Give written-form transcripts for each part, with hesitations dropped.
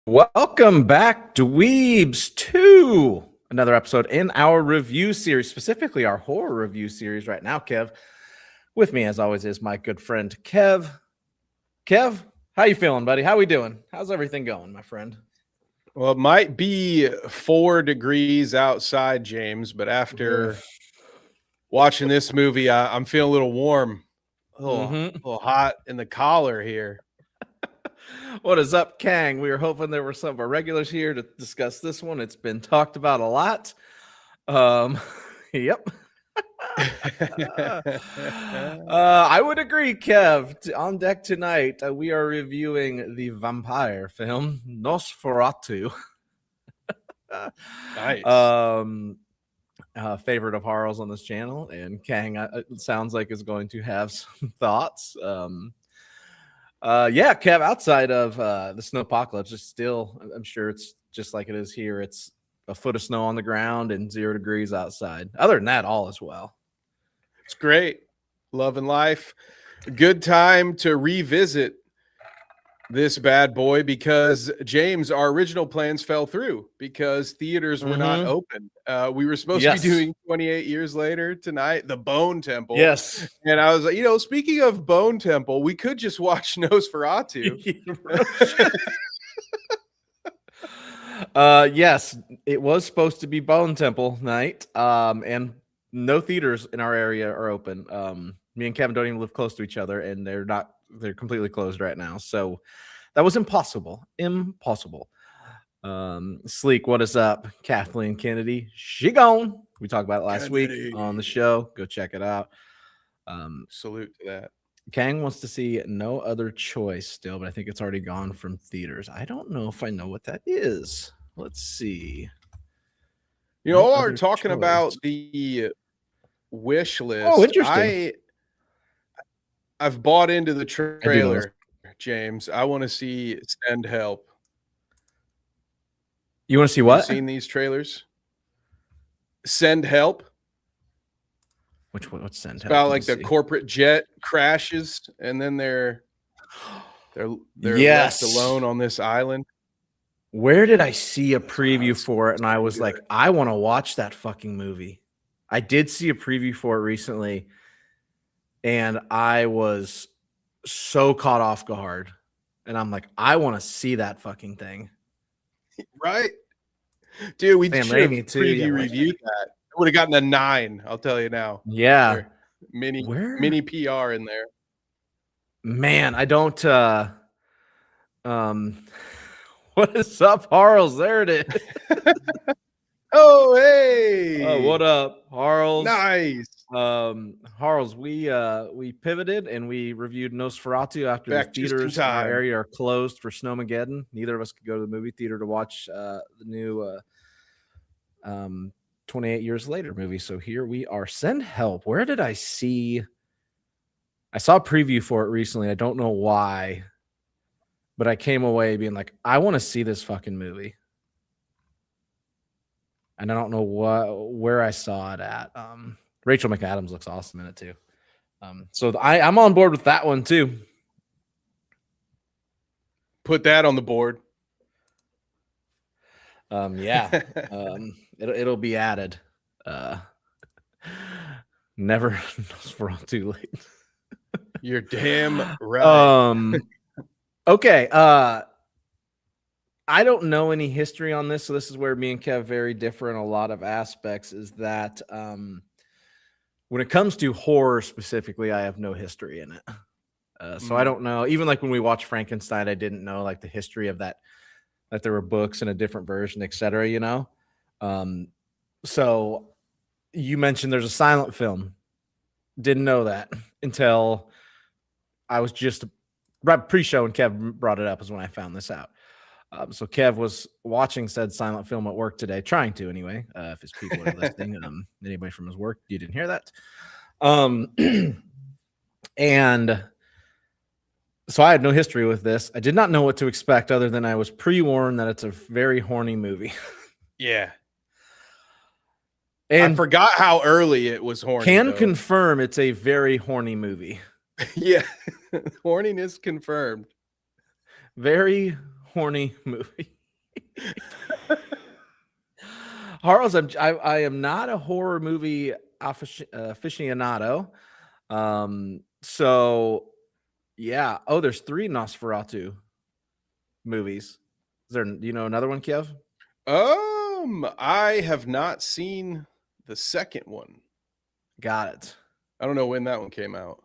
Welcome back, dweebs, to another episode in our review series, specifically our horror review series right now, Kev. With me, as always, is my good friend, Kev. Kev, how you feeling, buddy? How we doing? How's everything going, my friend? Well, it might be 4 degrees outside, James, but after watching this movie, I'm feeling a little warm, a little hot in the collar here. What is up, Kang? We were hoping there were some of our regulars here to discuss this one. It's been talked about a lot. Yep. I would agree, Kev. On deck tonight, we are reviewing the vampire film Nosferatu. Nice. Favorite of Harl's on this channel, and Kang, it sounds like, is going to have some thoughts. Yeah, Kev, outside of the snow apocalypse, it's still, I'm sure it's just like it is here. It's a foot of snow on the ground and 0 degrees outside. Other than that, all is well. It's great. Love and life. Good time to revisit this bad boy because, James, our original plans fell through because theaters were not open. We were supposed to be doing 28 years later tonight, the Bone Temple. Yes. And I was like, speaking of Bone Temple, we could just watch Nosferatu. Yes, it was supposed to be Bone Temple night. And no theaters in our area are open. Me and Kevin don't even live close to each other, and they're completely closed right now. So that was impossible. Sleek, what is up? Kathleen Kennedy, she gone. We talked about it last week on the show. Go check it out. Salute to that. Kang wants to see No Other Choice still, but I think it's already gone from theaters. I don't know if I know what that is. Let's see. All are talking about the wish list. Oh, interesting. I've bought into the trailer, James. I want to see Send Help. You want to see what? Have you seen these trailers? Send Help. What's Send Help? About like the corporate jet crashes and then they're left alone on this island. Where did I see a preview for it? And I was like, I want to watch that fucking movie. I did see a preview for it recently, and I was so caught off guard. And I'm like, I want to see that fucking thing. Right? Dude, we should have reviewed that. I would have gotten a 9, I'll tell you now. Yeah. Mini PR in there. Man, I don't what is up, Harls? There it is. Oh, hey. Oh, what up, Harls? Nice. Harls, we pivoted and we reviewed Nosferatu after the theaters in our area are closed for Snowmageddon. Neither of us could go to the movie theater to watch the new 28 years later movie. So here we are. Send Help. Where did I see? I saw a preview for it recently. I don't know why, but I came away being like, I want to see this fucking movie. And I don't know where I saw it at. Rachel McAdams looks awesome in it too. So I'm on board with that one too. Put that on the board. Yeah. It'll be added. Never for too late. You're damn right. Okay. I don't know any history on this, so this is where me and Kev very differ in a lot of aspects, is that when it comes to horror specifically, I have no history in it. So I don't know. Even like when we watched Frankenstein, I didn't know like the history of that there were books and a different version, etc. So you mentioned there's a silent film. Didn't know that until I was just right pre-show when Kev brought it up is when I found this out. So Kev was watching said silent film at work today, trying to anyway. If his people are listening, anybody from his work, you didn't hear that. And so I had no history with this. I did not know what to expect other than I was pre-warned that it's a very horny movie. Yeah. And I forgot how early it was horny. Can confirm it's a very horny movie. Yeah. Horniness confirmed. Very horny movie. Harles, I am not a horror movie aficionado. So yeah. Oh, there's 3 Nosferatu movies. Is there, do you know another one, Kev? I have not seen the second one. Got it. I don't know when that one came out.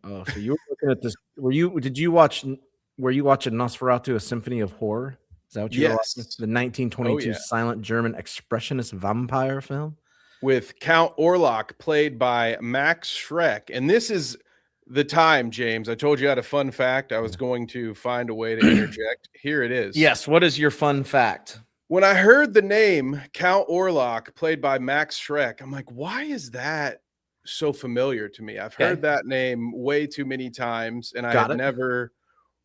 Oh, so you were looking at this. Were you watching Nosferatu, A Symphony of Horror? Is that what you were watching? The 1922 silent German expressionist vampire film? With Count Orlok, played by Max Schreck. And this is the time, James. I told you I had a fun fact. I was going to find a way to interject. Here it is. Yes. What is your fun fact? When I heard the name Count Orlok, played by Max Schreck, I'm like, why is that so familiar to me? I've heard that name way too many times, and I had never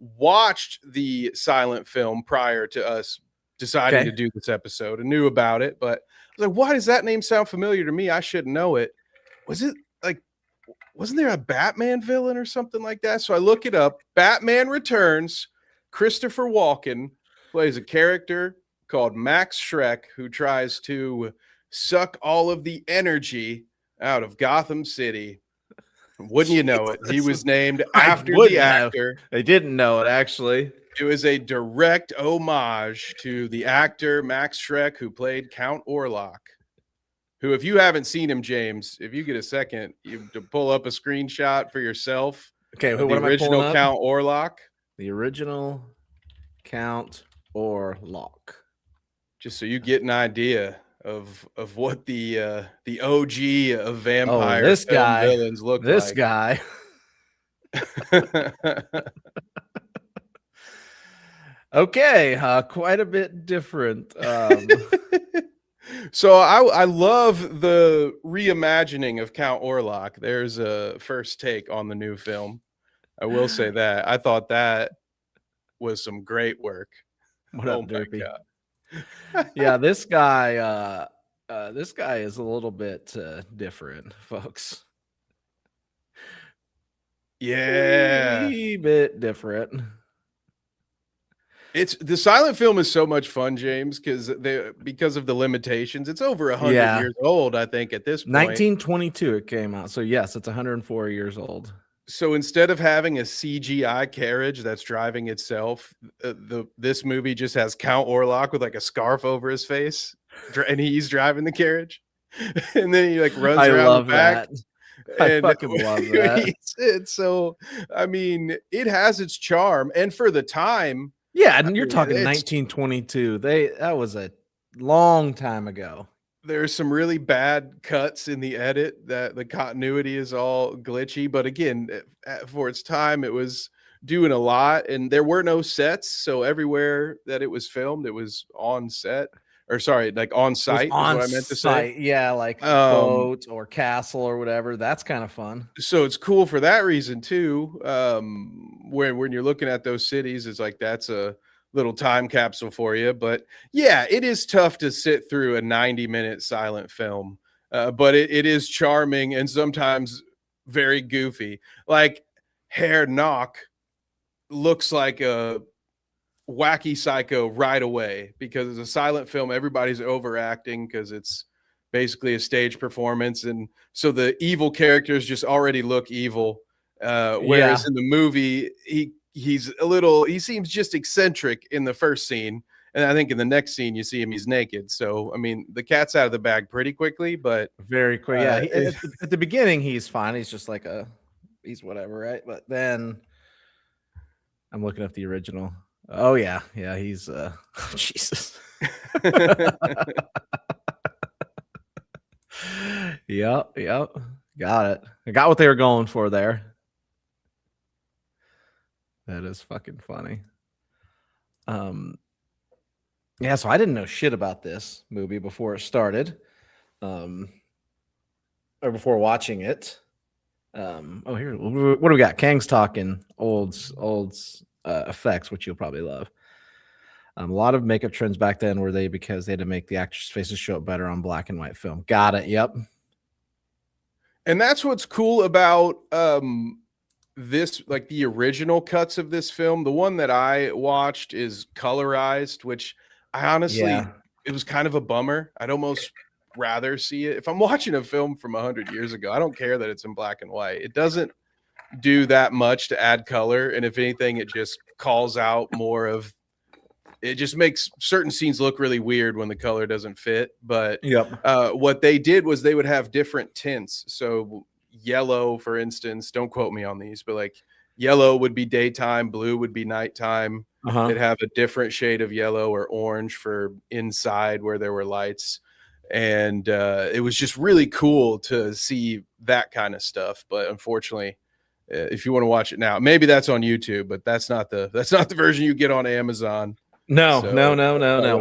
watched the silent film prior to us deciding to do this episode and knew about it. But I was like, why does that name sound familiar to me? I should know it. Was it like, wasn't there a Batman villain or something like that? So I look it up. Batman Returns. Christopher Walken plays a character called Max Schreck, who tries to suck all of the energy out of Gotham City. Wouldn't you know it? He was named after the actor. I didn't know it, actually. It was a direct homage to the actor Max Schreck, who played Count Orlok, who, if you haven't seen him, James, if you get a second, you to pull up a screenshot for yourself. Okay, the original Count Orlok. The original Count Orlok. Just so you get an idea of what the OG of vampire villains look like. This guy. Okay, quite a bit different. So I love the reimagining of Count Orlok. There's a first take on the new film. I will say that. I thought that was some great work. What up, Derpy? Yeah, this guy is a little bit different, folks. Yeah, a bit different. It's the silent film is so much fun, James, because of the limitations. It's over 100 years old, I think, at this point. 1922 it came out, so yes, it's 104 years old. So instead of having a CGI carriage that's driving itself, this movie just has Count Orlok with like a scarf over his face, and he's driving the carriage, and then he like runs around the back. I fucking love that. It's so, I mean, it has its charm, and for the time, yeah, and you're talking 1922. That was a long time ago. There's some really bad cuts in the edit that the continuity is all glitchy, but again, for its time, it was doing a lot, and there were no sets, so everywhere that it was filmed, it was on set, or sorry, like on site. Is what I meant to say. Yeah, like boat or castle or whatever. That's kind of fun. So it's cool for that reason too. When you're looking at those cities, it's like that's a little time capsule for you. But yeah, it is tough to sit through a 90-minute silent film, but it is charming and sometimes very goofy. Like Herr Knock looks like a wacky psycho right away because it's a silent film. Everybody's overacting because it's basically a stage performance, and so the evil characters just already look evil. Whereas in the movie, he seems just eccentric in the first scene, and I think in the next scene you see him, he's naked. So I mean, the cat's out of the bag pretty quickly, but very quick. Yeah, at the beginning he's fine. He's just like he's whatever, right? But then I'm looking up the original. Oh yeah, he's oh, Jesus. Yep. Got it. I got what they were going for there. That is fucking funny. Yeah, so I didn't know shit about this movie before it started. Or before watching it. Here, what do we got? Kang's talking old effects, which you'll probably love. A lot of makeup trends back then were because they had to make the actors' faces show up better on black and white film. Got it. Yep. And that's what's cool about this, like the original cuts of this film. The one that I watched is colorized, which I honestly, it was kind of a bummer. I'd almost rather see it. If I'm watching a film from 100 years ago, I don't care that it's in black and white. It doesn't do that much to add color. And if anything, it just calls out more of, it just makes certain scenes look really weird when the color doesn't fit. But what they did was they would have different tints. So yellow, for instance, don't quote me on these, but like yellow would be daytime, blue would be nighttime. They'd have a different shade of yellow or orange for inside where there were lights. And it was just really cool to see that kind of stuff. But unfortunately, if you want to watch it now, maybe that's on YouTube, but that's not the version you get on Amazon. No.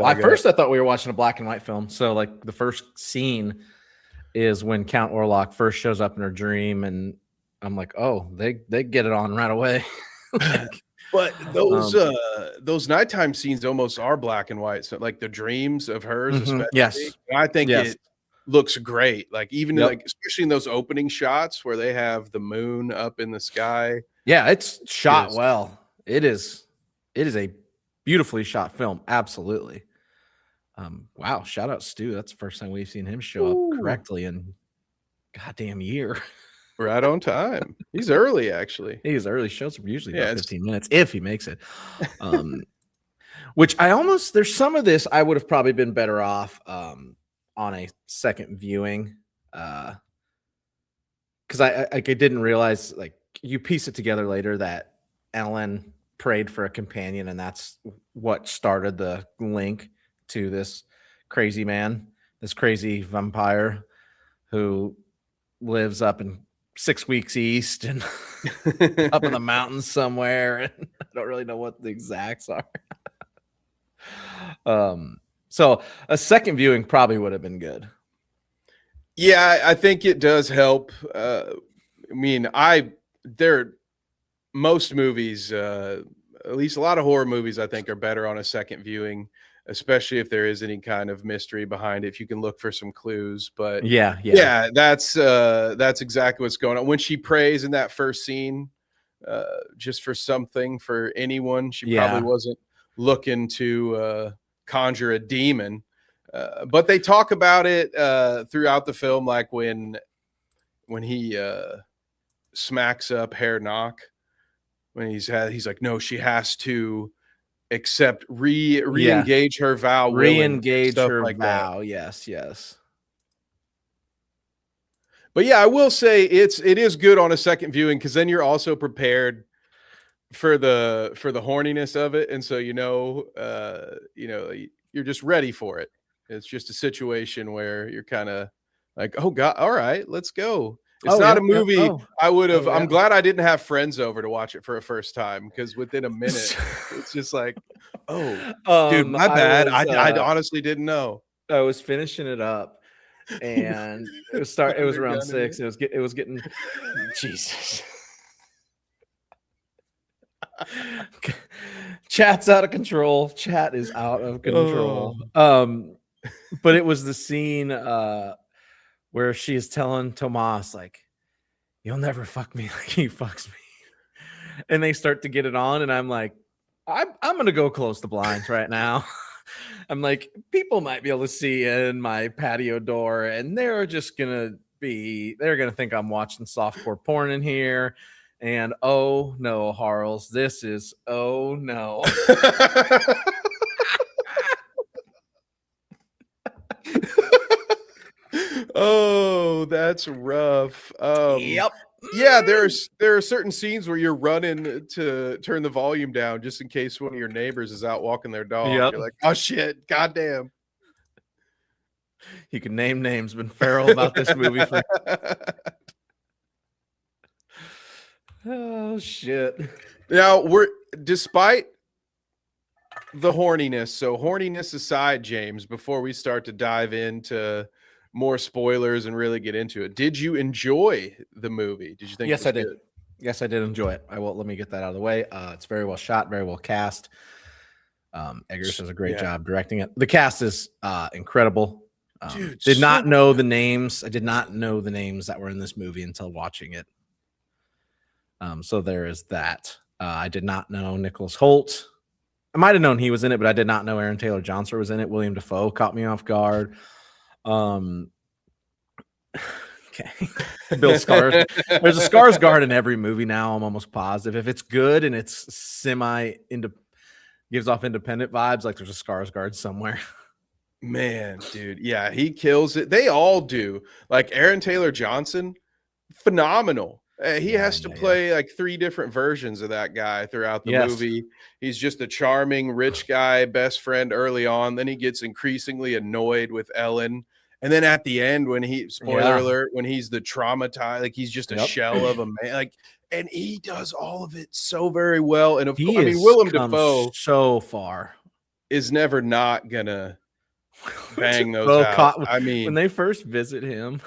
At first, I thought we were watching a black and white film. So, like, the first scene is when Count Orlok first shows up in her dream, and I'm like, oh, they get it on right away. But those nighttime scenes almost are black and white. So, like the dreams of hers, especially. Yes, I think it looks great. Like even like especially in those opening shots where they have the moon up in the sky. Yeah, it's shot well. It is a beautifully shot film. Absolutely. Wow. Shout out Stu. That's the first time we've seen him show up correctly in goddamn year. Right on time. He's early, actually. He's early. Shows usually about 15 minutes if he makes it. Which there's some of this I would have probably been better off on a second viewing. Because I didn't realize, like, you piece it together later that Ellen prayed for a companion, and that's what started the link to this crazy man, this crazy vampire who lives up in 6 weeks east and up in the mountains somewhere, and I don't really know what the exacts are. So a second viewing probably would have been good. Yeah, I think it does help. I mean, most movies, at least a lot of horror movies, I think are better on a second viewing, especially if there is any kind of mystery behind it. If you can look for some clues, but yeah, that's exactly what's going on. When she prays in that first scene, just for something for anyone, she probably wasn't looking to conjure a demon. But they talk about it throughout the film, like when he smacks up Herr Knock, when he's like, no, she has to accept, re-engage her vow, re-engage her vow. That. Yes. But yeah, I will say it is good on a second viewing, because then you're also prepared for the horniness of it, and so you're just ready for it. It's just a situation where you're kind of like, oh God, all right, let's go. It's not a movie I would have. I'm glad I didn't have friends over to watch it for a first time, because within a minute, it's just like, oh, dude, my bad. I honestly didn't know. I was finishing it up, and it was around 6. It was getting Jesus. Chat's out of control. Chat is out of control. But it was the scene where she is telling Tomas, like, you'll never fuck me like he fucks me. And they start to get it on, and I'm like, I'm gonna go close the blinds right now. I'm like, people might be able to see in my patio door, and they're gonna think I'm watching softcore porn in here. And oh no, Harles, this is oh no. Oh, that's rough. Yep. Yeah, there are certain scenes where you're running to turn the volume down just in case one of your neighbors is out walking their dog. Yep. You're like, oh shit, goddamn. You can name names. Been feral about this movie for. Oh shit. Now despite the horniness. So horniness aside, James, before we start to dive into more spoilers and really get into it, did you enjoy the movie? Did you think it Yes, was I did. good? Yes, I did enjoy it. Let me get that out of the way. It's very well shot, very well cast. Eggers does a great Yeah. job directing it. The cast is incredible. Dude, Did not so know the names. I did not know the names that were in this movie until watching it. So there is that. I did not know Nicholas Holt. I might have known he was in it, but I did not know Aaron Taylor Johnson was in it. William Dafoe caught me off guard. Okay. Bill Skarsgård. There's a Skarsgård in every movie now. I'm almost positive. If it's good and it's gives off independent vibes, like there's a Skarsgård somewhere. Man, dude, yeah, he kills it. They all do. Like Aaron Taylor Johnson, phenomenal. He has to play like 3 different versions of that guy throughout the movie. He's just a charming, rich guy, best friend early on. Then he gets increasingly annoyed with Ellen. And then at the end, when spoiler alert, when he's the traumatized, like he's just a shell of a man, like, and he does all of it so very well. And of course, I mean, Willem Dafoe so far is never not gonna bang those out. I mean, when they first visit him,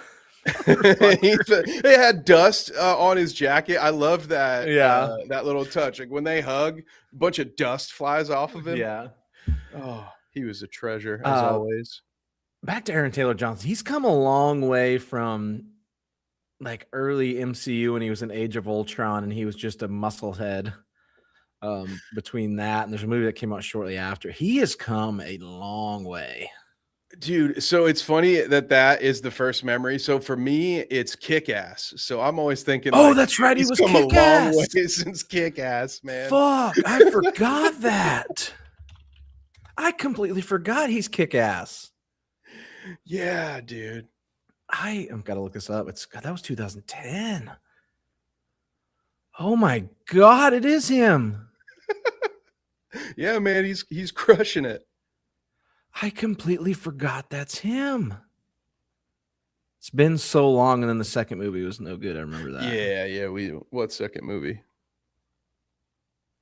they had dust on his jacket. I love that. Yeah, that little touch. Like when they hug, a bunch of dust flies off of him. Yeah. Oh, he was a treasure as always. Back to Aaron Taylor Johnson. He's come a long way from like early MCU when he was in Age of Ultron and he was just a musclehead. Between that and there's a movie that came out shortly after. He has come a long way. Dude, so it's funny that is the first memory. So for me, it's Kick-Ass. So I'm always thinking, oh, like, that's right, he was come Kick-Ass. a long way since Kick-Ass, man. Fuck, I forgot that. I completely forgot he's Kick-Ass. Yeah, dude. I've got to look this up. That was 2010. Oh my God, it is him. Yeah, man, he's crushing it. I completely forgot that's him. It's been so long, and then the second movie was no good. I remember that. Yeah. What second movie?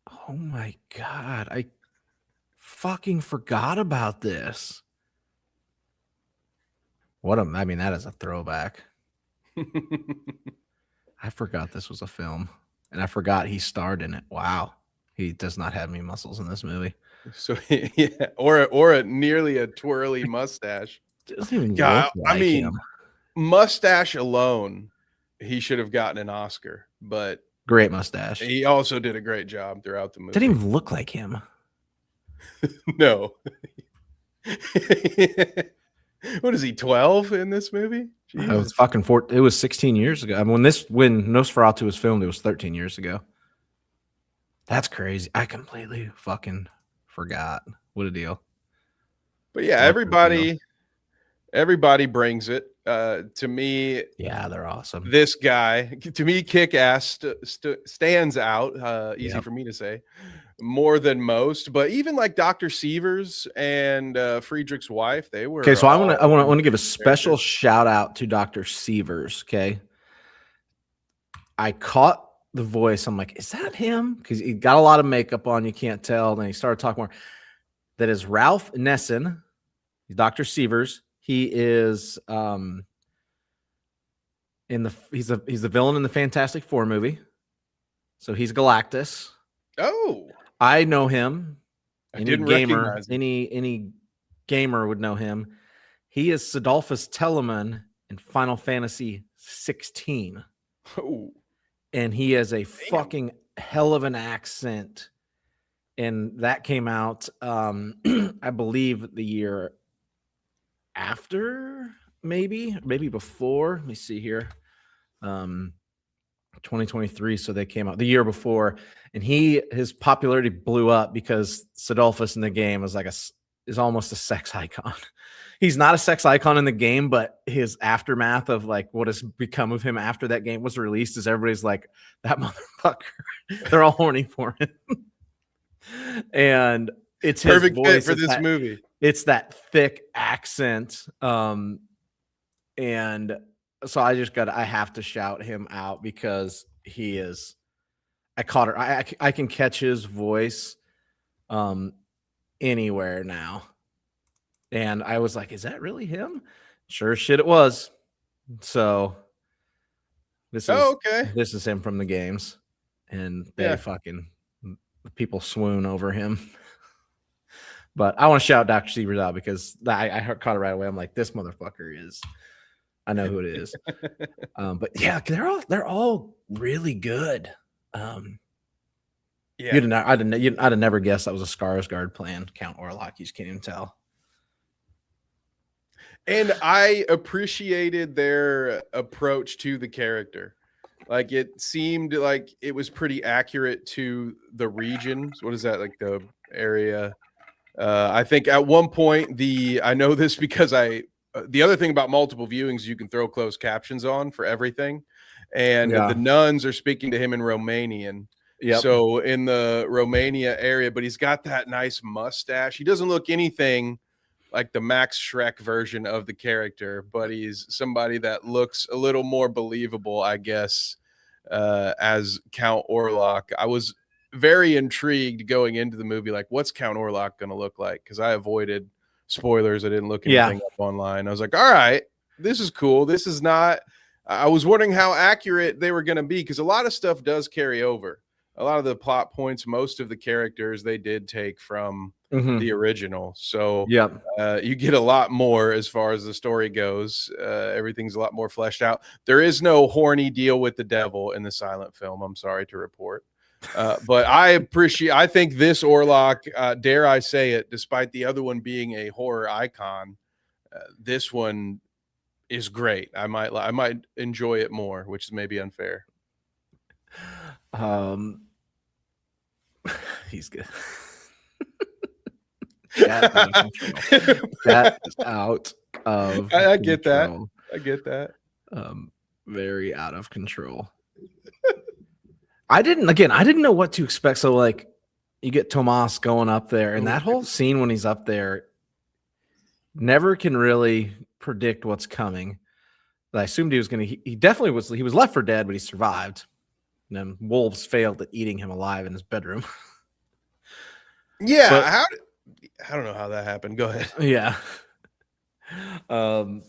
Oh my God, I fucking forgot about this. I mean, that is a throwback. I forgot this was a film, and I forgot he starred in it. Wow, he does not have any muscles in this movie. So yeah, or nearly a twirly mustache. Doesn't even look like him. Mustache alone, he should have gotten an Oscar. But great mustache. He also did a great job throughout the movie. Didn't even look like him. No. What is he, 12 in this movie? Jesus. I was fucking 14. It was 16 years ago. I mean, when Nosferatu was filmed, it was 13 years ago. That's crazy. I completely fucking forgot. What a deal. But yeah, everybody brings it. To me, yeah, they're awesome. This guy, to me, Kick-Ass stands out. Easy for me to say, more than most. But even like Dr. Sievers and Friedrich's wife, they were okay. So I want to give a special shout out to Dr. Sievers. Okay, I caught the voice. I'm like, is that him? Because he got a lot of makeup on. You can't tell. Then he started talking more. That is Ralph Nessen, Dr. Sievers. He is he's the villain in the Fantastic Four movie. So he's Galactus. Oh, I know him. I didn't recognize him. Any gamer would know him. He is Sidolphus Telemann in Final Fantasy 16. Oh. And he has a fucking hell of an accent. And that came out, I believe, the year after, maybe before. Let me see here. 2023. So they came out the year before, and his popularity blew up because Sidolphus in the game is is almost a sex icon. He's not a sex icon in the game, but his aftermath of like what has become of him after that game was released is everybody's like, that motherfucker. They're all horny for him. And it's perfect his voice fit for this movie. It's that thick accent. And so I have to shout him out because he is I caught her. I can catch his voice anywhere now. And I was like, is that really him? Sure as shit it was. So this Oh, is okay. this is him from the games. And they Yeah. fucking people swoon over him. But I want to shout Dr. Sievers out because I caught it right away. I'm like, this motherfucker is. I know who it is. But yeah, they're all really good. Yeah. I'd have never guessed that was a Skarsgård playing Count Orlok. You just can't even tell. And I appreciated their approach to the character. Like it seemed like it was pretty accurate to the region. What is that, like the area? I think at one point I know this because the other thing about multiple viewings, you can throw closed captions on for everything. And Yeah. the nuns are speaking to him in Romanian. Yep. So in the Romania area, but he's got that nice mustache. He doesn't look anything like the Max Shrek version of the character, but he's somebody that looks a little more believable, I guess, as Count Orlok. I was very intrigued going into the movie, like, what's Count Orlok going to look like? Because I avoided spoilers. I didn't look anything up online. I was like, all right, this is cool. This is not. I was wondering how accurate they were going to be because a lot of stuff does carry over. A lot of the plot points, most of the characters they did take from the original. So you get a lot more as far as the story goes. Everything's a lot more fleshed out. There is no horny deal with the devil in the silent film, I'm sorry to report. But I think this Orlok, dare I say it, despite the other one being a horror icon, this one is great. I might enjoy it more, which is maybe unfair. He's good. That is out of I get that. I get that. Very out of control. I didn't know what to expect. So like you get Tomas going up there and that whole scene when he's up there never can really predict what's coming. I assumed he was going to, he definitely was, he was left for dead, but he survived. And then wolves failed at eating him alive in his bedroom. Yeah. I don't know how that happened. Go ahead. Yeah. Don't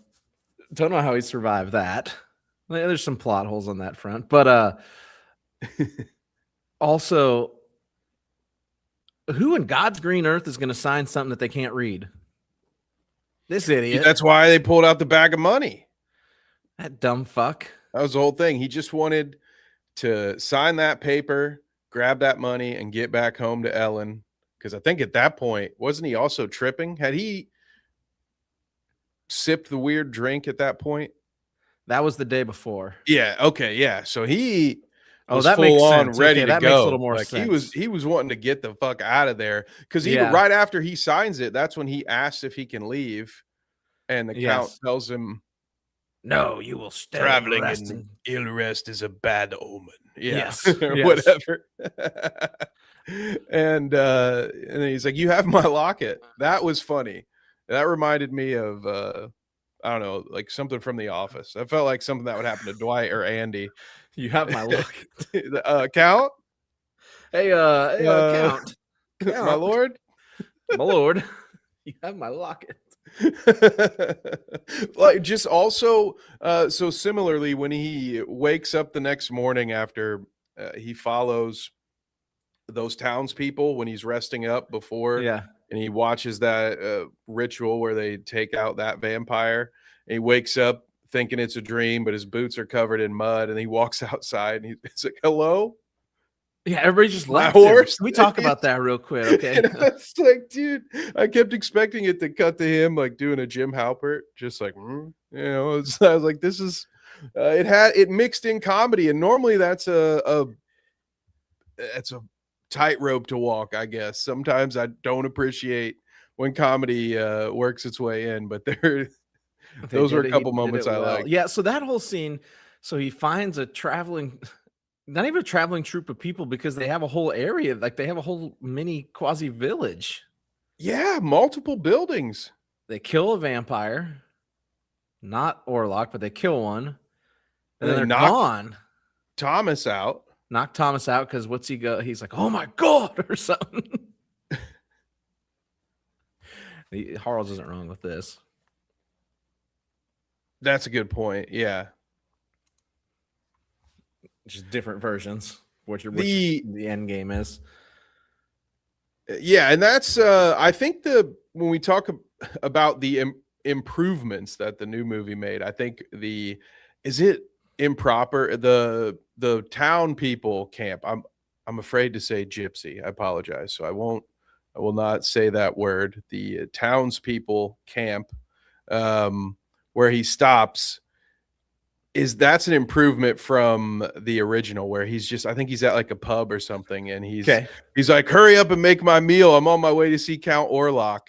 know how he survived that. There's some plot holes on that front, but also, who in God's green earth is going to sign something that they can't read? This idiot. That's why they pulled out the bag of money. That dumb fuck. That was the whole thing. He just wanted to sign that paper, grab that money, and get back home to Ellen. Because I think at that point, wasn't he also tripping? Had he sipped the weird drink at that point? That was the day before. Yeah. Okay. Yeah. So he was that full makes on sense. ready okay, to that go. Makes a little more like sense. He was wanting to get the fuck out of there because even right after he signs it, that's when he asks if he can leave, and the count tells him, "No, you will stay. Traveling in ill rest is a bad omen." Yes, or whatever. And then he's like, "You have my locket." That was funny. That reminded me of I don't know, like something from The Office. That felt like something that would happen to Dwight or Andy. You have my locket. Count? Hey, Count. My lord? My lord. You have my locket. Like just also so similarly when he wakes up the next morning after he follows those townspeople when he's resting up before and he watches that ritual where they take out that vampire, and he wakes up thinking it's a dream, but his boots are covered in mud, and he walks outside and he's like, "Hello." Yeah, everybody just left. Horse. Can we talk about that real quick, okay? It's like, dude, I kept expecting it to cut to him like doing a Jim Halpert, just like, you know. I was like, this is it mixed in comedy, and normally that's a tightrope to walk, I guess. Sometimes I don't appreciate when comedy works its way in, but those were a couple moments I like. Yeah, so that whole scene, so he finds a not even a traveling troop of people because they have a whole area, like they have a whole mini quasi village. Yeah, multiple buildings. They kill a vampire, not Orlok, but they kill one, and then they're gone. Thomas out. knock Thomas out because what's he go? He's like, oh my god, or something. Harles isn't wrong with this. That's a good point. Yeah. Just different versions. What The end game is. Yeah, and that's I think when we talk about the improvements that the new movie made, I think is it improper the town people camp. I'm afraid to say gypsy. I apologize. So I will not say that word. The townspeople camp where he stops that's an improvement from the original where I think he's at like a pub or something and he's like, hurry up and make my meal. I'm on my way to see Count Orlok.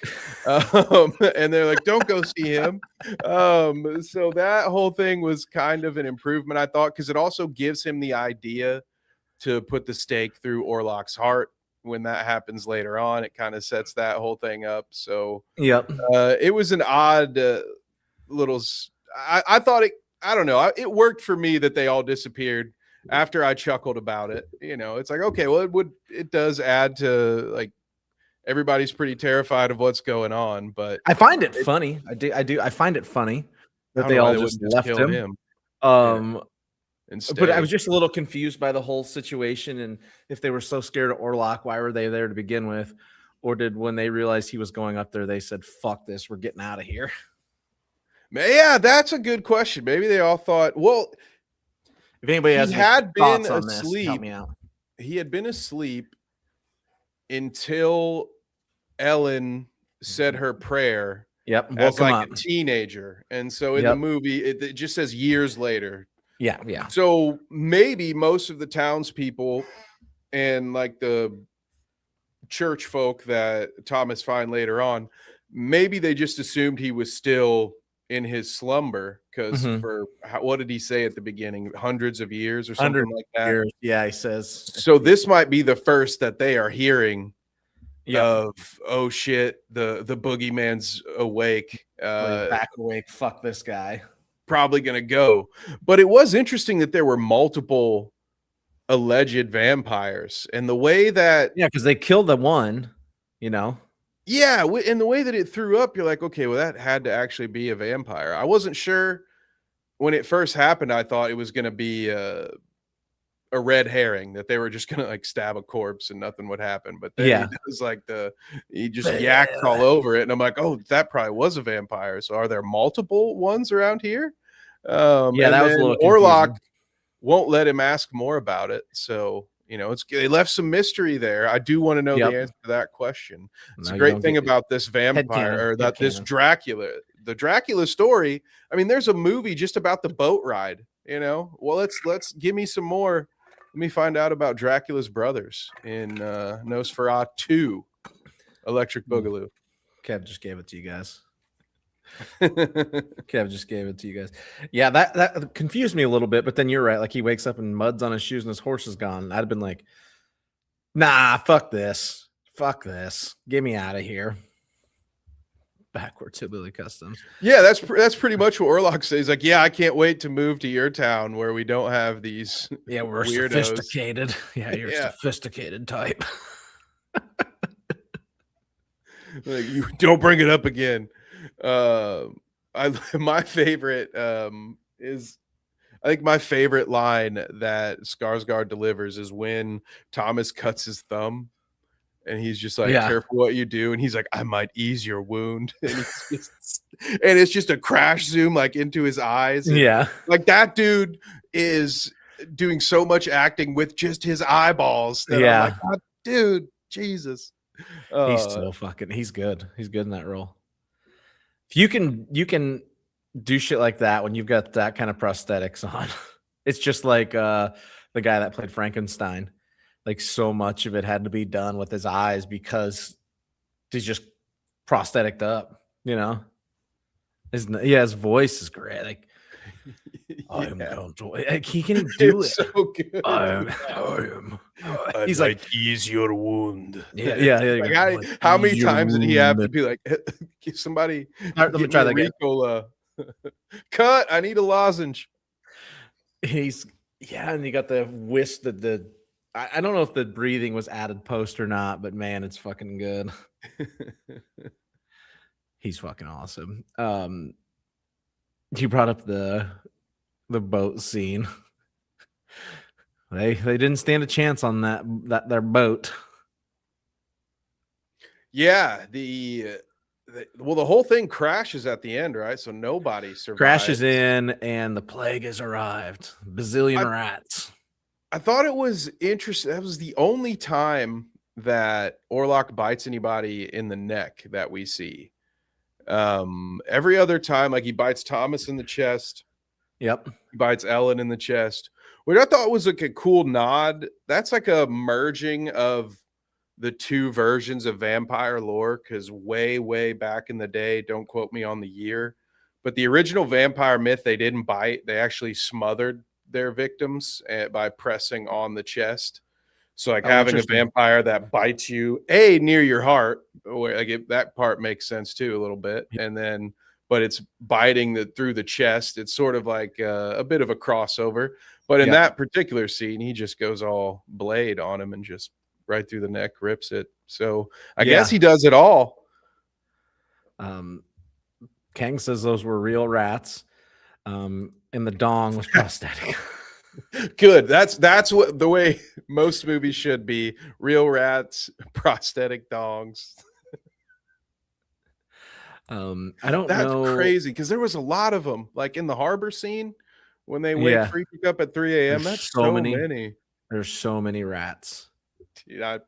And they're like, don't go see him. So that whole thing was kind of an improvement, I thought, because it also gives him the idea to put the stake through Orlok's heart. When that happens later on, it kind of sets that whole thing up. So it was an odd little, I thought I don't know. It worked for me that they all disappeared after I chuckled about it. You know, it's like, okay, well, it does add to like everybody's pretty terrified of what's going on, but I find it funny. I find it funny that they all just left him. But I was just a little confused by the whole situation and if they were so scared of Orlok, why were they there to begin with? Or did when they realized he was going up there, they said, fuck this, we're getting out of here. Yeah, that's a good question. Maybe they all thought, well, if anybody has had been asleep, this, help me out. He had been asleep until Ellen said her prayer. Yep, as like a teenager, and so in the movie, it just says years later. Yeah. So maybe most of the townspeople and like the church folk that Thomas finds later on, maybe they just assumed he was still in his slumber because for what did he say at the beginning? Hundreds of years or something like that. Years. Yeah, he says. So this might be the first that they are hearing of, oh shit, the boogeyman's awake. Back awake. Fuck this guy. Probably gonna go. But it was interesting that there were multiple alleged vampires, and the way that because they killed the one, you know. Yeah, and the way that it threw up, you're like, okay, well, that had to actually be a vampire. I wasn't sure when it first happened. I thought it was going to be a red herring, that they were just going to like stab a corpse and nothing would happen. But then it was like he just yaks all over it. And I'm like, oh, that probably was a vampire. So are there multiple ones around here? That was a little Orlok won't let him ask more about it. So you know, they left some mystery there. I do want to know the answer to that question. It's a great thing about this vampire or this Dracula. The Dracula story. I mean, there's a movie just about the boat ride. You know, well, let's give me some more. Let me find out about Dracula's brothers in Nosferatu 2, Electric Boogaloo. Kev just gave it to you guys. Kev just gave it to you guys. Yeah, that confused me a little bit, but then you're right. Like he wakes up and mud's on his shoes and his horse is gone. I'd have been like, nah, fuck this. Get me out of here. Backwards hillbilly customs. Yeah, that's pretty much what Orlok says. Like, yeah, I can't wait to move to your town where we don't have these. Yeah, we're weirdos. Sophisticated. Yeah, you're a sophisticated type. Like, you don't bring it up again. My favorite is, I think my favorite line that Skarsgård delivers is when Thomas cuts his thumb and he's just like, careful what you do, and he's like, I might ease your wound, and it's just a crash zoom like into his eyes. And, like that dude is doing so much acting with just his eyeballs that I'm like, oh, dude, Jesus. He's so he's good in that role. If you can do shit like that when you've got that kind of prosthetics on, it's just like the guy that played Frankenstein. Like so much of it had to be done with his eyes because he's just prosthetic up, you know. His voice is great. Like I'm going to, like, he can do it. So good. He's like, ease your wound. Yeah. Like, how many times did he have to be like, somebody? Let me try that again. Ricola. Cut. I need a lozenge. He's Yeah, and you got the whisk that I don't know if the breathing was added post or not, but man, it's fucking good. He's fucking awesome. You brought up the boat scene. They didn't stand a chance on that their boat. Yeah, the whole thing crashes at the end, right? So nobody survives. Crashes in, and the plague has arrived. Bazillion rats. I thought it was interesting. That was the only time that Orlok bites anybody in the neck that we see. Every other time, like he bites Thomas in the chest. Yep. He bites Ellen in the chest, which I thought was like a cool nod. That's like a merging of the two versions of vampire lore, because way back in the day, don't quote me on the year, but the original vampire myth, they didn't bite. They actually smothered their victims by pressing on the chest. So like having a vampire that bites you near your heart, like that part makes sense too a little bit. And then, but it's biting through the chest. It's sort of like a bit of a crossover. But in that particular scene, he just goes all blade on him and just right through the neck, rips it. So I guess he does it all. Kang says those were real rats, and the dong was prosthetic. Good. That's what the way most movies should be. Real rats, prosthetic dongs. I don't know. That's crazy, because there was a lot of them, like in the harbor scene when they wake Freak up at 3 a.m. That's so many. There's so many rats. Dude, and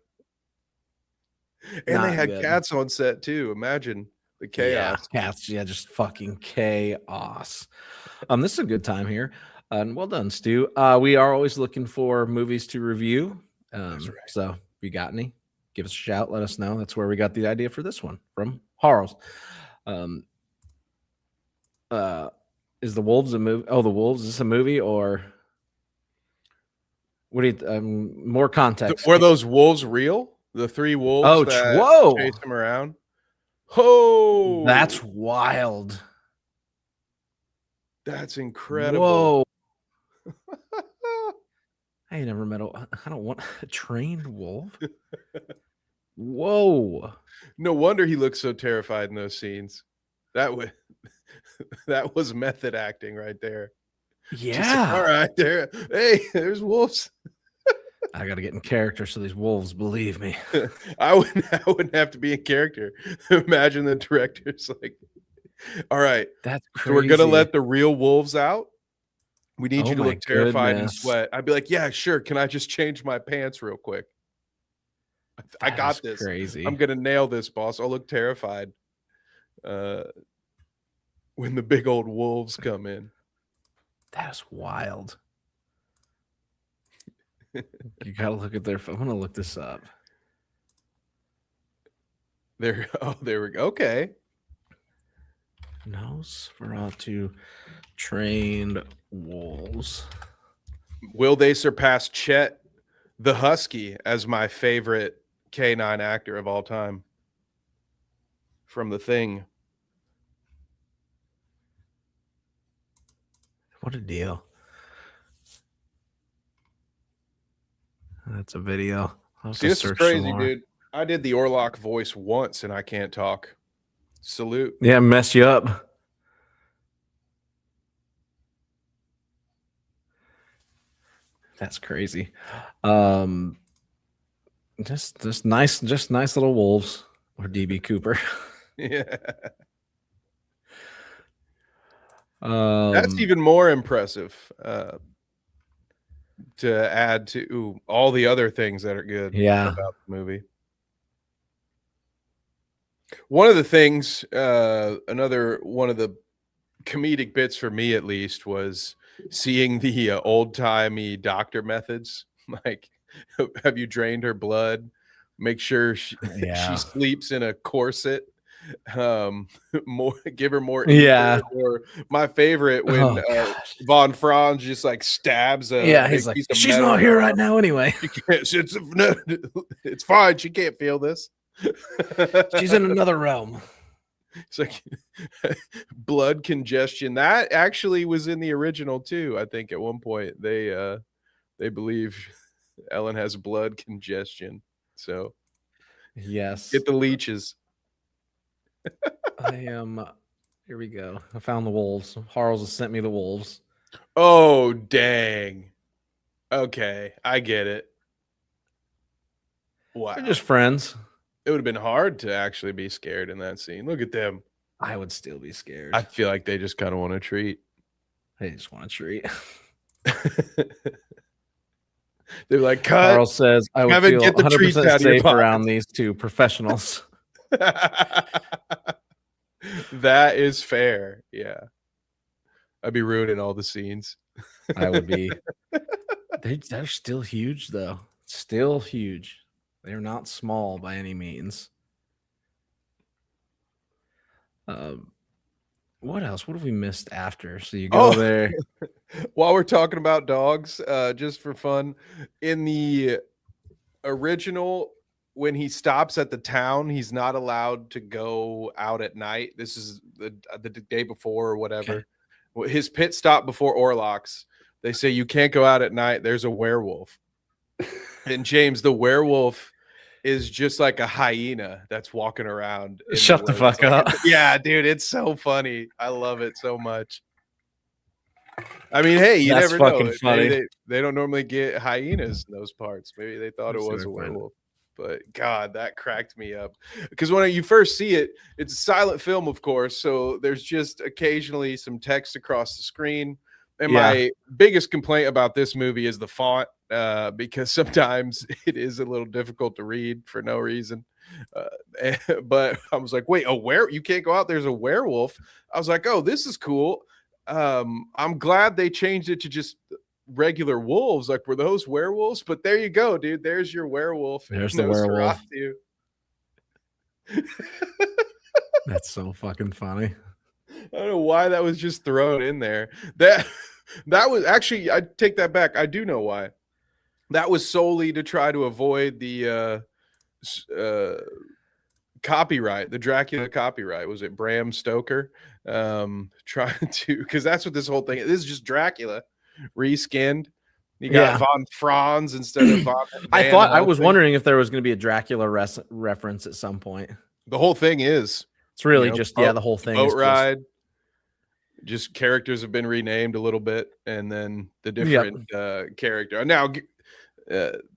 they had cats on set too. Imagine the chaos. Yeah, cats. Yeah, just fucking chaos. This is a good time here. And well done, Stu. We are always looking for movies to review. That's right. So if you got any, give us a shout. Let us know. That's where we got the idea for this one, from Harles. Is the Wolves a movie? Oh, the Wolves. Is this a movie, or what do you? More context. Were those wolves real? The 3 wolves that chase him around? Oh, that's wild. That's incredible. Whoa. I ain't never met I don't want a trained wolf. Whoa. No wonder he looks so terrified in those scenes. That was method acting right there. Yeah. All right, there. Hey, there's wolves. I got to get in character so these wolves believe me. I wouldn't have to be in character. Imagine the director's like, all right, that's crazy. So we're going to let the real wolves out. We need you to look terrified and sweat. I'd be like, yeah, sure. Can I just change my pants real quick? I got this. Crazy. I'm going to nail this, boss. I'll look terrified when the big old wolves come in. That's wild. You got to look at their phone. I'm going to look this up. There we go. Okay. Nosferatu trained wolves. Will they surpass Chet the Husky as my favorite canine actor of all time from The Thing? What a deal. That's a video. See, this is crazy, dude. I did the Orlok voice once and I can't talk. Salute. Yeah, mess you up. That's crazy. Just nice little wolves, or DB Cooper. Yeah. That's even more impressive to add to all the other things that are good about the movie. One of the things, another one of the comedic bits for me at least, was seeing the old-timey doctor methods. Like, have you drained her blood? Make sure she sleeps in a corset. Give her more ether. Or my favorite, when Von Franz just like stabs he's like, she's not here right now anyway. It's fine, she can't feel this. She's in another realm. It's like blood congestion. That actually was in the original too. I think at one point they believe Ellen has blood congestion. So Yes. get the leeches. I am. Here we go. I found the wolves. Harles has sent me the wolves. Oh, dang. Okay, I get it. Wow. They're just friends. It would have been hard to actually be scared in that scene. Look at them. I would still be scared. I feel like they just kind of want a treat. They just want a treat. They're like, cut. Carl says, I would Kevin, feel get the treats 100% out of your safe pockets. around these two professionals. That is fair. Yeah. I'd be ruining all the scenes. I would be. They're still huge, though. Still huge. They're not small by any means. What else? What have we missed after? So you go there. While we're talking about dogs, just for fun, in the original, when he stops at the town, he's not allowed to go out at night. This is the day before or whatever. Okay. His pit stop before Orlocks. They say you can't go out at night. There's a werewolf. And James, the werewolf is just like a hyena that's walking around. Shut the fuck up. Yeah, dude, it's so funny. I love it so much. I mean, hey, you That's never fucking know. funny. They don't normally get hyenas in those parts. Maybe they thought it was a werewolf. But God, that cracked me up. Because when you first see it, it's a silent film, of course. So there's just occasionally some text across the screen. And my biggest complaint about this movie is the font, because sometimes it is a little difficult to read for no reason. But I was like, wait, you can't go out. There's a werewolf. I was like, oh, this is cool. I'm glad they changed it to just regular wolves. Like, were those werewolves? But there you go, dude. There's your werewolf. There's the werewolf. That's so fucking funny. I don't know why that was just thrown in there. That was actually, I take that back. I do know why. That was solely to try to avoid the copyright, the Dracula copyright. Was it Bram Stoker trying to, because that's what this whole thing is. This is just Dracula reskinned. You got Von Franz instead of Von I was wondering if there was going to be a Dracula reference at some point. The whole thing is, it's really just the whole thing boat ride. Just characters have been renamed a little bit, and then the different character. Now,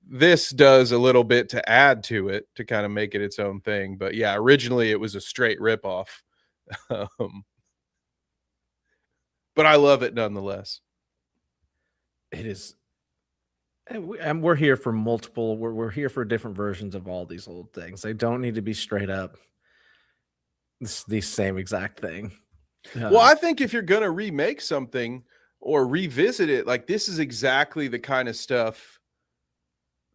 this does a little bit to add to it to kind of make it its own thing. But yeah, originally it was a straight ripoff. But I love it nonetheless. It is. And we're here for multiple. We're here for different versions of all these old things. They don't need to be straight up the same exact thing. Well, I think if you're gonna remake something or revisit it, like, this is exactly the kind of stuff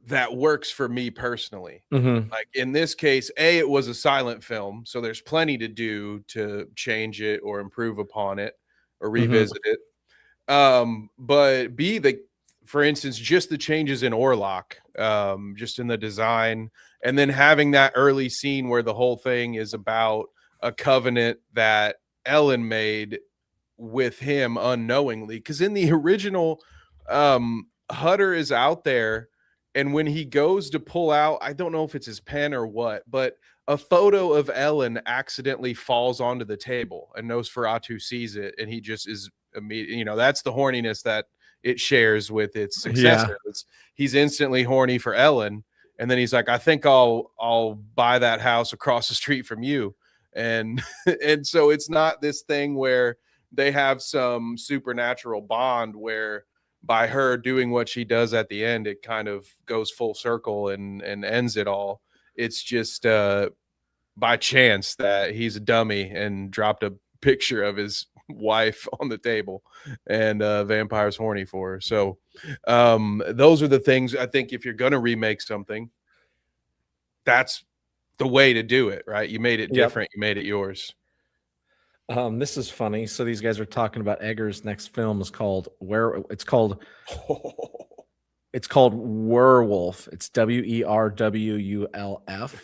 that works for me personally. Like in this case, it was a silent film, so there's plenty to do to change it or improve upon it or revisit it. But for instance, just the changes in Orlok, just in the design, and then having that early scene where the whole thing is about a covenant that Ellen made with him unknowingly. Because in the original, Hutter is out there, and when he goes to pull out, I don't know if it's his pen or what, but a photo of Ellen accidentally falls onto the table, and Nosferatu sees it, and he just is immediately, that's the horniness that it shares with its successor. He's instantly horny for Ellen, and then he's like, I think I'll buy that house across the street from you. And so it's not this thing where they have some supernatural bond where by her doing what she does at the end, it kind of goes full circle and ends it all. It's just by chance that he's a dummy and dropped a picture of his wife on the table, and vampire's horny for her. So those are the things I think if you're going to remake something, that's the way to do it, right? You made it different. You made it yours. This is funny. So these guys are talking about Egger's next film is called It's called Werewolf. It's WERWULF.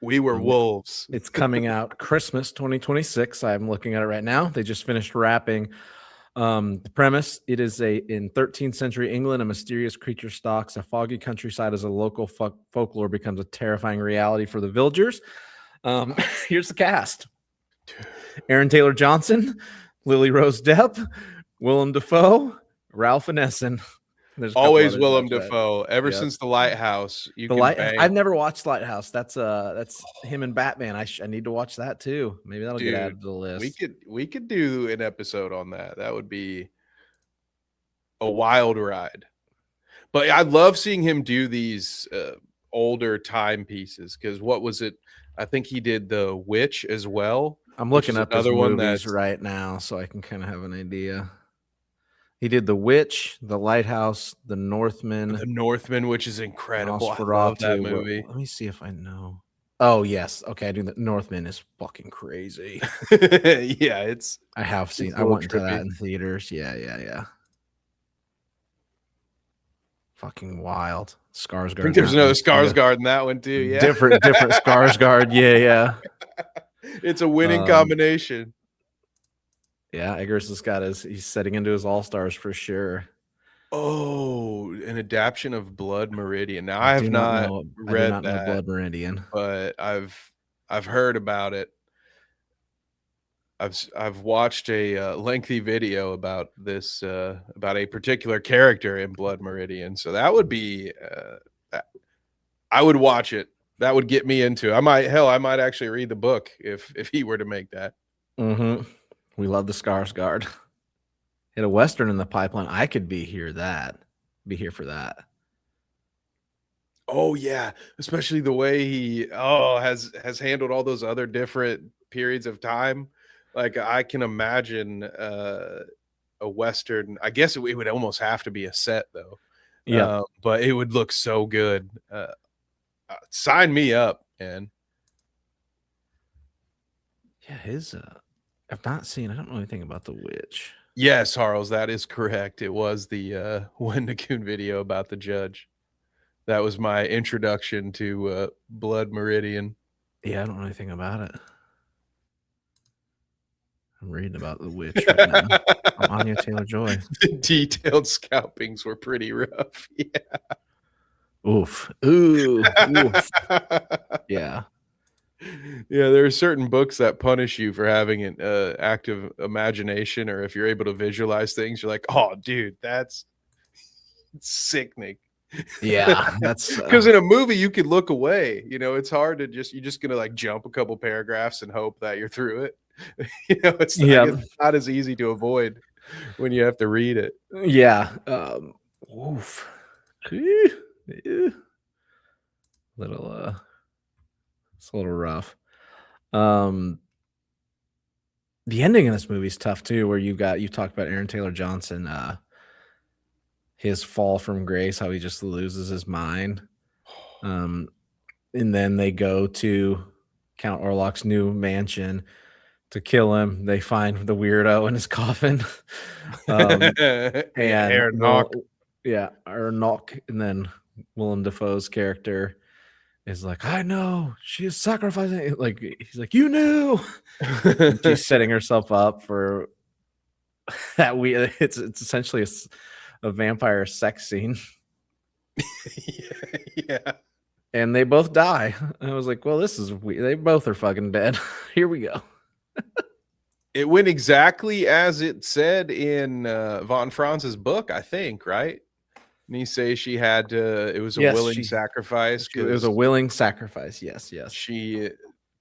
We were wolves. It's coming out Christmas 2026. I'm looking at it right now. They just finished wrapping the premise. It is in 13th century England, a mysterious creature stalks a foggy countryside as a local folklore becomes a terrifying reality for the villagers. Here's the cast: Aaron Taylor Johnson, Lily Rose Depp, Willem Dafoe, Ralph Ineson. There's Always Willem Dafoe. Ever since The Lighthouse, I've never watched Lighthouse. That's him and Batman. I need to watch that too. Maybe that'll get added to the list. We could do an episode on that. That would be a wild ride. But I love seeing him do these older timepieces, because what was it? I think he did The Witch as well. I'm looking up his movies right now so I can kind of have an idea. He did The Witch, The Lighthouse, The Northman. The Northman, which is incredible. I love that movie. Let me see if I know. Oh, yes. Okay, I do. The Northman is fucking crazy. Yeah, I have seen. I went to that in theaters. Yeah. Fucking wild. Skarsgård. I think there's another Skarsgård in that one too. Yeah, different Skarsgård. Yeah. It's a winning combination. Yeah, Eggers has got he's setting into his all-stars for sure. Oh, an adaptation of Blood Meridian. Now I have not read that, Blood Meridian, but I've heard about it. I've watched a lengthy video about this about a particular character in Blood Meridian. So that would be I would watch it. That would get me into it. I might actually read the book if he were to make that. Mm-hmm. We love the Skarsgård. Hit a Western in the pipeline. I could be here for that. Oh yeah, especially the way he has handled all those other different periods of time. Like I can imagine a Western. I guess it would almost have to be a set though. Yeah, but it would look so good. Sign me up, man. Yeah, I've not seen. I don't know anything about The Witch. Yes, Harles, that is correct. It was the Wendigoon video about the judge. That was my introduction to Blood Meridian. Yeah, I don't know anything about it. I'm reading about The Witch right now. I'm Anya Taylor-Joy. The detailed scalpings were pretty rough. Yeah. Oof. Ooh. Oof. Yeah. Yeah, there are certain books that punish you for having an active imagination, or if you're able to visualize things, you're like, oh, dude, that's sickening. Yeah, that's because in a movie you could look away. It's hard to you're just gonna like jump a couple paragraphs and hope that you're through it. It's not as easy to avoid when you have to read it. Yeah. Oof. It's a little rough. The ending in this movie is tough too, where you talked about Aaron Taylor Johnson, his fall from grace, how he just loses his mind. And then they go to Count Orlok's new mansion to kill him. They find the weirdo in his coffin. And Aronok, and then Willem Dafoe's character is like, I know she is sacrificing. Like he's like, you knew. She's setting herself up for that. It's essentially a vampire sex scene. Yeah. And they both die. I was like, well, this is weird. They both are fucking dead. Here we go. It went exactly as it said in von Franz's book, I think, right? And he says she had to, it was a willing sacrifice. It was a willing sacrifice. Yes. She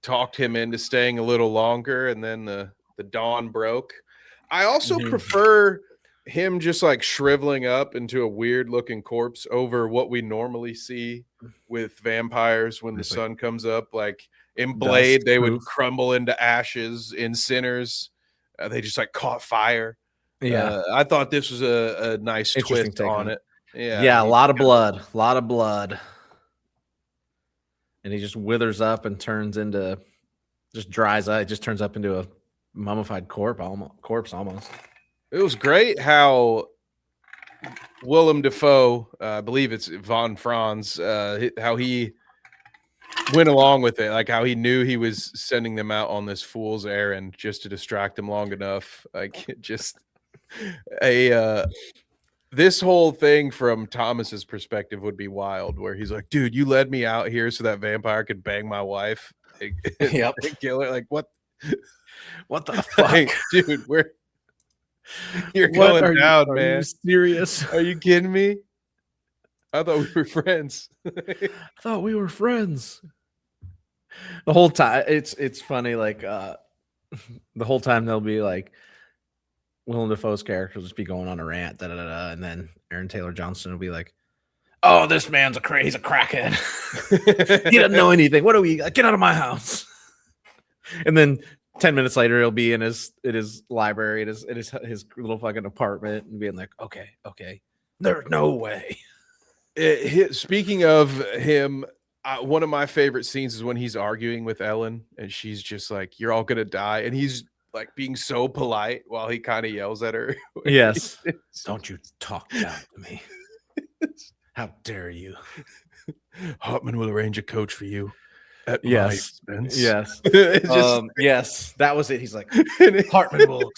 talked him into staying a little longer, and then the dawn broke. I also prefer him just like shriveling up into a weird looking corpse over what we normally see with vampires when the sun comes up. Like in Blade, they would crumble into ashes. In Sinners, they just like caught fire. Yeah. I thought this was a nice twist on it. Yeah, a lot of blood. And he just withers up and just dries up. It just turns up into a mummified corpse almost. It was great how Willem Dafoe, I believe it's von Franz, how he went along with it, like how he knew he was sending them out on this fool's errand just to distract them long enough. Like just a this whole thing from Thomas's perspective would be wild, where he's like, dude, you led me out here so that vampire could bang my wife and Yep. kill her. Like, what the fuck? Like, dude, you're What going down, man. Are you serious? Are you kidding me? I thought we were friends. I thought we were friends. The whole time it's funny, like the whole time they'll be like Willem Dafoe's character will just be going on a rant, and then Aaron Taylor Johnson will be like, "Oh, this man's he's a crackhead. He doesn't know anything. What do we get out of my house?" And then 10 minutes later, he'll be in his library, in his little fucking apartment, and being like, "Okay, there's no way." Speaking of him, one of my favorite scenes is when he's arguing with Ellen, and she's just like, "You're all gonna die," and he's like being so polite while he kind of yells at her. Yes. Don't you talk down to me. How dare you? Hartman will arrange a coach for you at my Yes. expense. Yes. It's just, yes, that was it. He's like, Hartman will,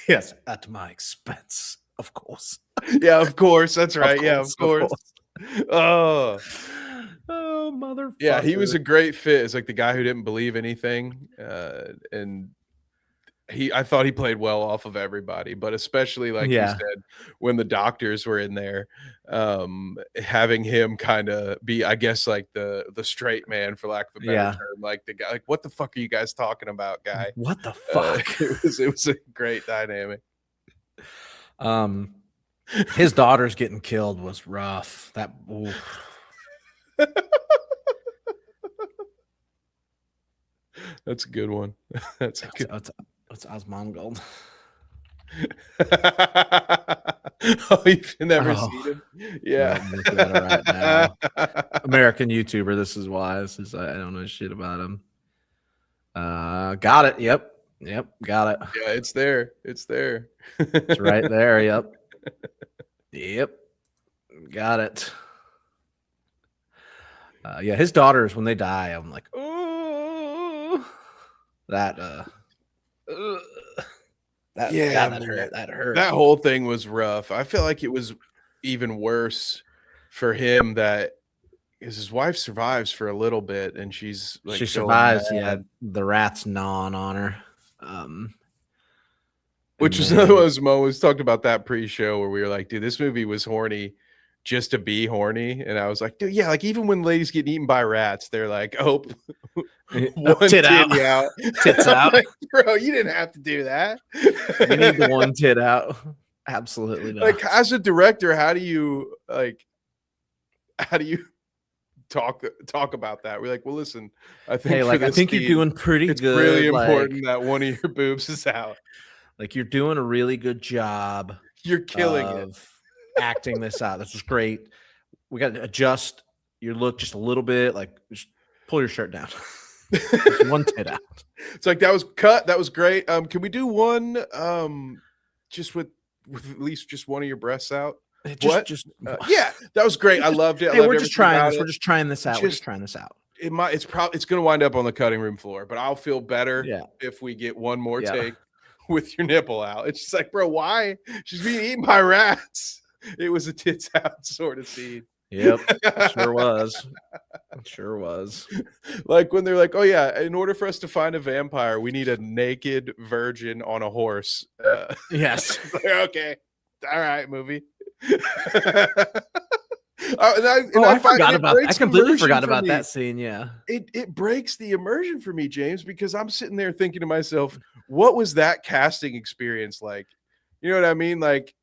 yes, at my expense, of course. yeah, of course. That's right. Yeah, of course. Oh, motherfucker. yeah, he was a great fit. It's like the guy who didn't believe anything, and I thought he played well off of everybody, but especially like you said, when the doctors were in there, having him kind of be, I guess, like the straight man, for lack of a better term, like the guy, like, what the fuck are you guys talking about, guy? What the fuck? It was a great dynamic. His daughter's getting killed was rough. That's a good one. That's Osmongold. Oh, you've never seen him? Yeah. I'm looking at it right now. American YouTuber. This is why. I don't know shit about him. Got it. Yep. Got it. Yeah, it's there. It's right there. Yep. Got it. Yeah, his daughters, when they die, I'm like, oh, that hurt. That hurt. That whole thing was rough. I feel like it was even worse for him because his wife survives for a little bit, and she survives. Yeah, the rats gnawing on her. Which was another one of those moments. Talked about that pre-show where we were like, dude, this movie was horny just to be horny. And I was like, dude, yeah, like even when ladies get eaten by rats, they're like, oh, one tit out. Tits out. Like, bro, you didn't have to do that. You need the one tit out. Absolutely not. Like, as a director, how do you talk about that? We're like, well, listen, I think you're doing pretty good. It's really important that one of your boobs is out. Like, you're doing a really good job. You're killing it. Acting this out. This is great. We got to adjust your look just a little bit. Like, just pull your shirt down. One tit out. It's like, that was cut. That was great. Can we do one just with at least just one of your breasts out? Yeah, that was great. I loved it. Hey, we're just trying this. We're just trying this out. It's going to wind up on the cutting room floor, but I'll feel better if we get one more take with your nipple out. It's just like, bro, why? She's being eaten by rats. It was a tits out sort of scene. Yep, sure was. Like when they're like, oh yeah, in order for us to find a vampire, we need a naked virgin on a horse. Yes. Like, okay. All right, movie. I forgot about that. I completely forgot about that scene. Yeah. It breaks the immersion for me, James, because I'm sitting there thinking to myself, what was that casting experience like? You know what I mean? Like,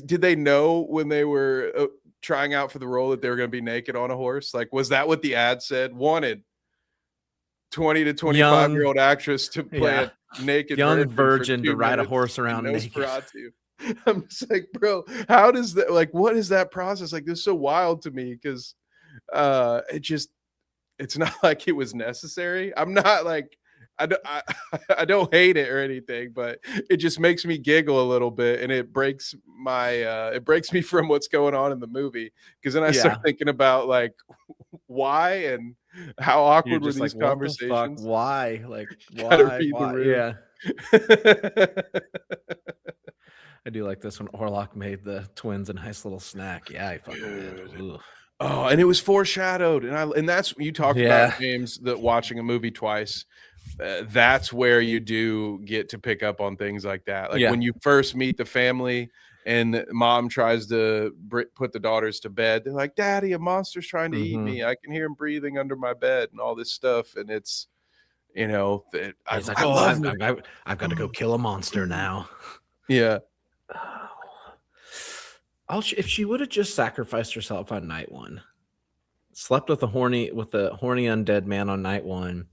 did they know when they were trying out for the role that they were going to be naked on a horse? Like, was that what the ad said? Wanted 20 to 25-year-old actress to play a naked young virgin to ride a horse around Nosferatu. I'm just like, bro, how does that, like, what is that process? Like, this is so wild to me because it's not like it was necessary. I'm not like, I don't hate it or anything, but it just makes me giggle a little bit, and it breaks me from what's going on in the movie, because then I start thinking about like why, and How You're awkward were just like, these what the fuck? conversations? Why? Like, Gotta read the why? room. Yeah. I do like this when Orlok made the twins a nice little snack. Yeah, I fucking did. Dude. Ooh. Oh, and it was foreshadowed, and that's you talked about, Yeah. James, that watching a movie twice. That's where you do get to pick up on things like that. Like Yeah. when you first meet the family and mom tries to put the daughters to bed, they're like, "Daddy, a monster's trying to eat me. I can hear him breathing under my bed," and all this stuff. And it's, He's like, I oh, love I've got to go kill a monster now. Yeah. If she would have just sacrificed herself on night one, slept with a horny undead man on night one,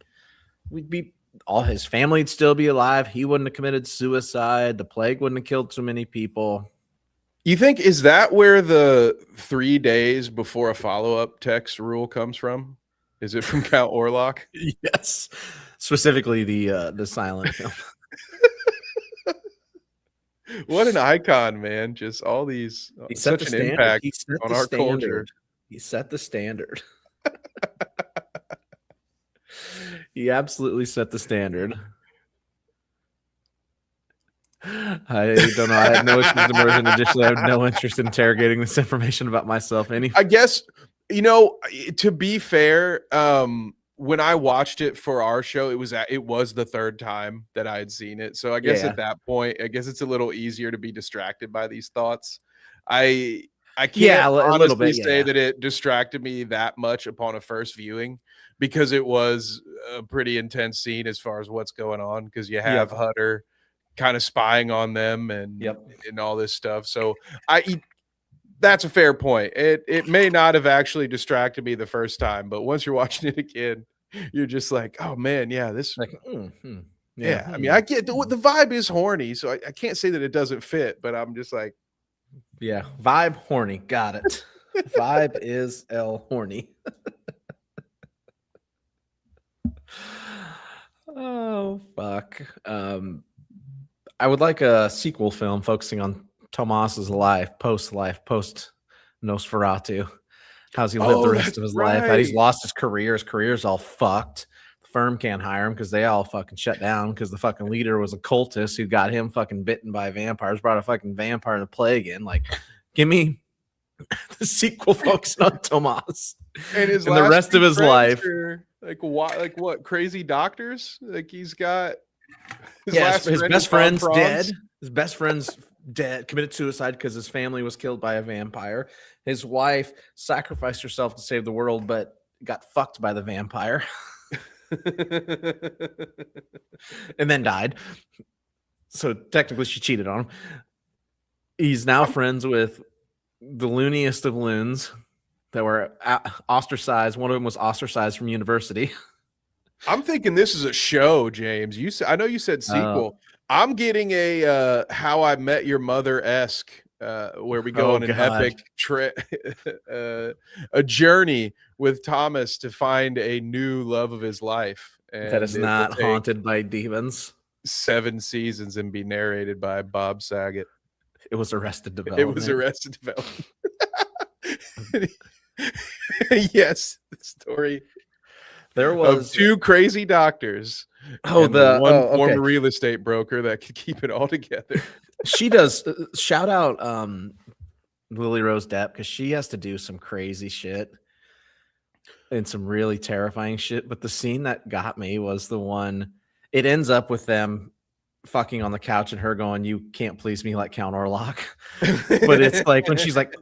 we'd be all his family'd still be alive. He wouldn't have committed suicide. The plague wouldn't have killed so many people. You think, is that where the 3 days before a follow-up text rule comes from? Is it from Count Orlok? Yes. Specifically the silent film. What an icon, man. Just all these such an impact on our culture. He set the standard. He absolutely set the standard. I don't know. I have no issues with immersion. Additionally, I have no interest in interrogating this information about myself. I guess, to be fair, when I watched it for our show, it was the third time that I had seen it. So I guess at that point, I guess it's a little easier to be distracted by these thoughts. I can't honestly say that it distracted me that much upon a first viewing, because it was a pretty intense scene as far as what's going on, because you have Hutter kind of spying on them and all this stuff. So that's a fair point. It may not have actually distracted me the first time, but once you're watching it again, you're just like, oh man, yeah, this like, yeah. I mean, I get the vibe is horny, so I can't say that it doesn't fit, but I'm just like, yeah, vibe horny. Got it. Vibe is horny. Oh fuck. I would like a sequel film focusing on Tomas's life, post Nosferatu. How's he lived the rest of his life? That he's lost his career. His career's all fucked. The firm can't hire him because they all fucking shut down because the fucking leader was a cultist who got him fucking bitten by vampires, brought a fucking vampire to plague in. Like, give me the sequel focusing on Tomas and the rest of his life. Like what? Crazy doctors? Like he's got his best friend's dead. His best friend's dead, committed suicide because his family was killed by a vampire. His wife sacrificed herself to save the world, but got fucked by the vampire and then died. So technically she cheated on him. He's now friends with the looniest of loons that were ostracized. One of them was ostracized from university. I'm thinking this is a show, James. I know you said sequel. I'm getting a How I Met Your Mother-esque, where we go on an epic trip, a journey with Thomas to find a new love of his life. And that is not haunted by demons. 7 seasons and be narrated by Bob Saget. It was Arrested Development. It was Arrested Development. Yes, the story. There was 2 crazy doctors. One former real estate broker that could keep it all together. She does. Shout out Lily Rose Depp, because she has to do some crazy shit and some really terrifying shit. But the scene that got me was the one. It ends up with them fucking on the couch and her going, "You can't please me like Count Orlok." But it's like when she's like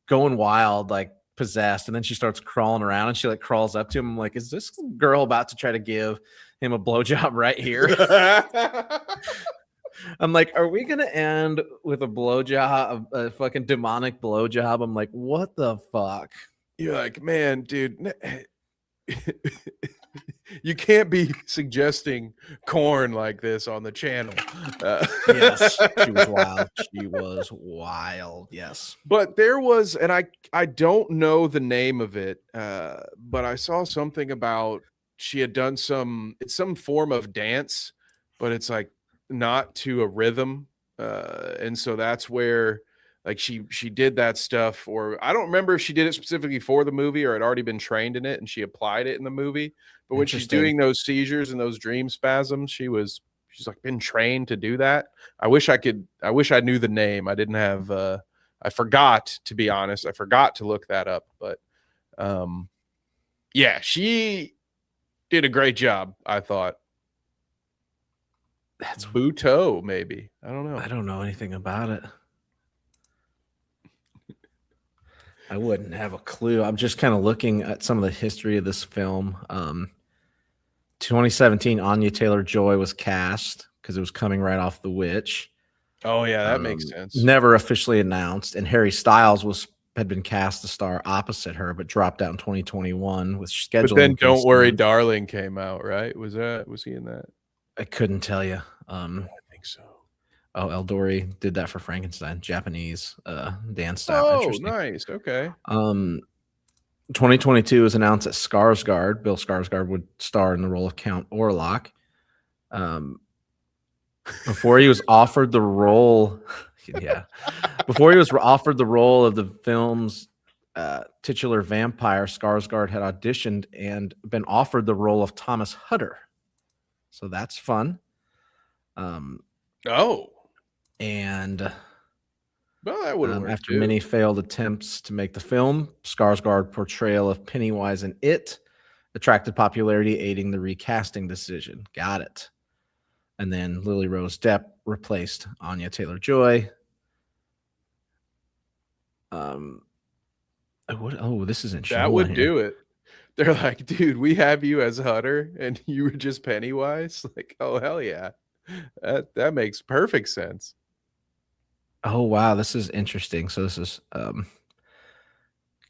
going wild, like possessed, and then she starts crawling around and she like crawls up to him. I'm like, is this girl about to try to give him a blowjob right here? I'm like, are we gonna end with a blowjob, a fucking demonic blowjob? I'm like, what the fuck? You're like, man, dude, you can't be suggesting corn like this on the channel. Yes, she was wild. She was wild. Yes, but there was, and I don't know the name of it, but I saw something about she had done some form of dance, but it's like not to a rhythm, and so that's where Like she did that stuff, or I don't remember if she did it specifically for the movie or had already been trained in it and she applied it in the movie. But when she's Interesting. doing those seizures and those dream spasms, she's like been trained to do that. I wish I knew the name. I didn't have I forgot, to be honest. I forgot to look that up, but yeah, she did a great job, I thought. That's Butoh, maybe. I don't know. I don't know anything about it. I wouldn't have a clue. I'm just kind of looking at some of the history of this film. 2017, Anya Taylor-Joy was cast because it was coming right off The Witch. Oh yeah, that makes sense. Never officially announced, and Harry Styles had been cast to star opposite her, but dropped out in 2021 with scheduling. But then Don't Worry, Darling came out, right? Was he in that? I couldn't tell you. I think so. Oh, Eldori did that for Frankenstein, Japanese dance style. Oh, nice. Okay. 2022 was announced that Skarsgård, Bill Skarsgård, would star in the role of Count Orlok. Before he was offered the role, before he was offered the role of the film's titular vampire, Skarsgård had auditioned and been offered the role of Thomas Hutter. So that's fun. And well, that would have worked after too. many failed attempts to make the film, Skarsgård's portrayal of Pennywise in It attracted popularity, aiding the recasting decision. Got it. And then Lily Rose Depp replaced Anya Taylor-Joy. This is interesting. That would do it. They're like, dude, we have you as Hutter and you were just Pennywise. Like, oh, hell yeah. That makes perfect sense. Oh, wow. This is interesting. So this is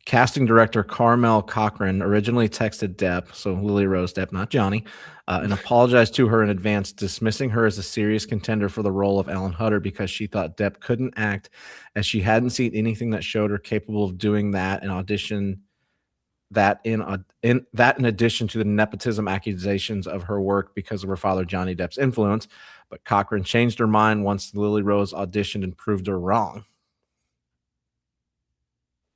casting director Carmel Cochran originally texted Depp, so Lily Rose Depp, not Johnny, and apologized to her in advance, dismissing her as a serious contender for the role of Ellen Hutter because she thought Depp couldn't act, as she hadn't seen anything that showed her capable of doing that. In addition to the nepotism accusations of her work because of her father Johnny Depp's influence. But Cochran changed her mind once Lily Rose auditioned and proved her wrong.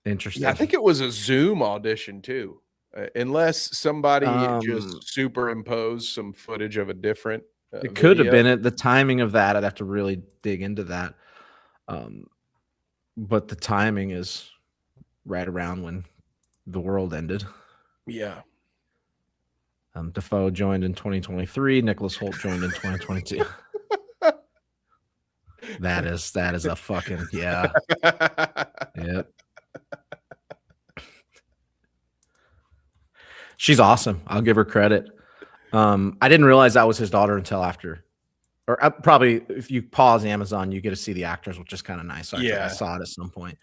Interesting. Yeah, I think it was a Zoom audition too, unless somebody just superimposed some footage of a different it could have been it. The timing of that, I'd have to really dig into that. But the timing is right around when the world ended. Yeah. Defoe joined in 2023. Nicholas Hoult joined in 2022. That is a fucking yeah. Yep. She's awesome. I'll give her credit. I didn't realize that was his daughter until after, or probably if you pause Amazon, you get to see the actors, which is kind of nice. So I saw it at some point.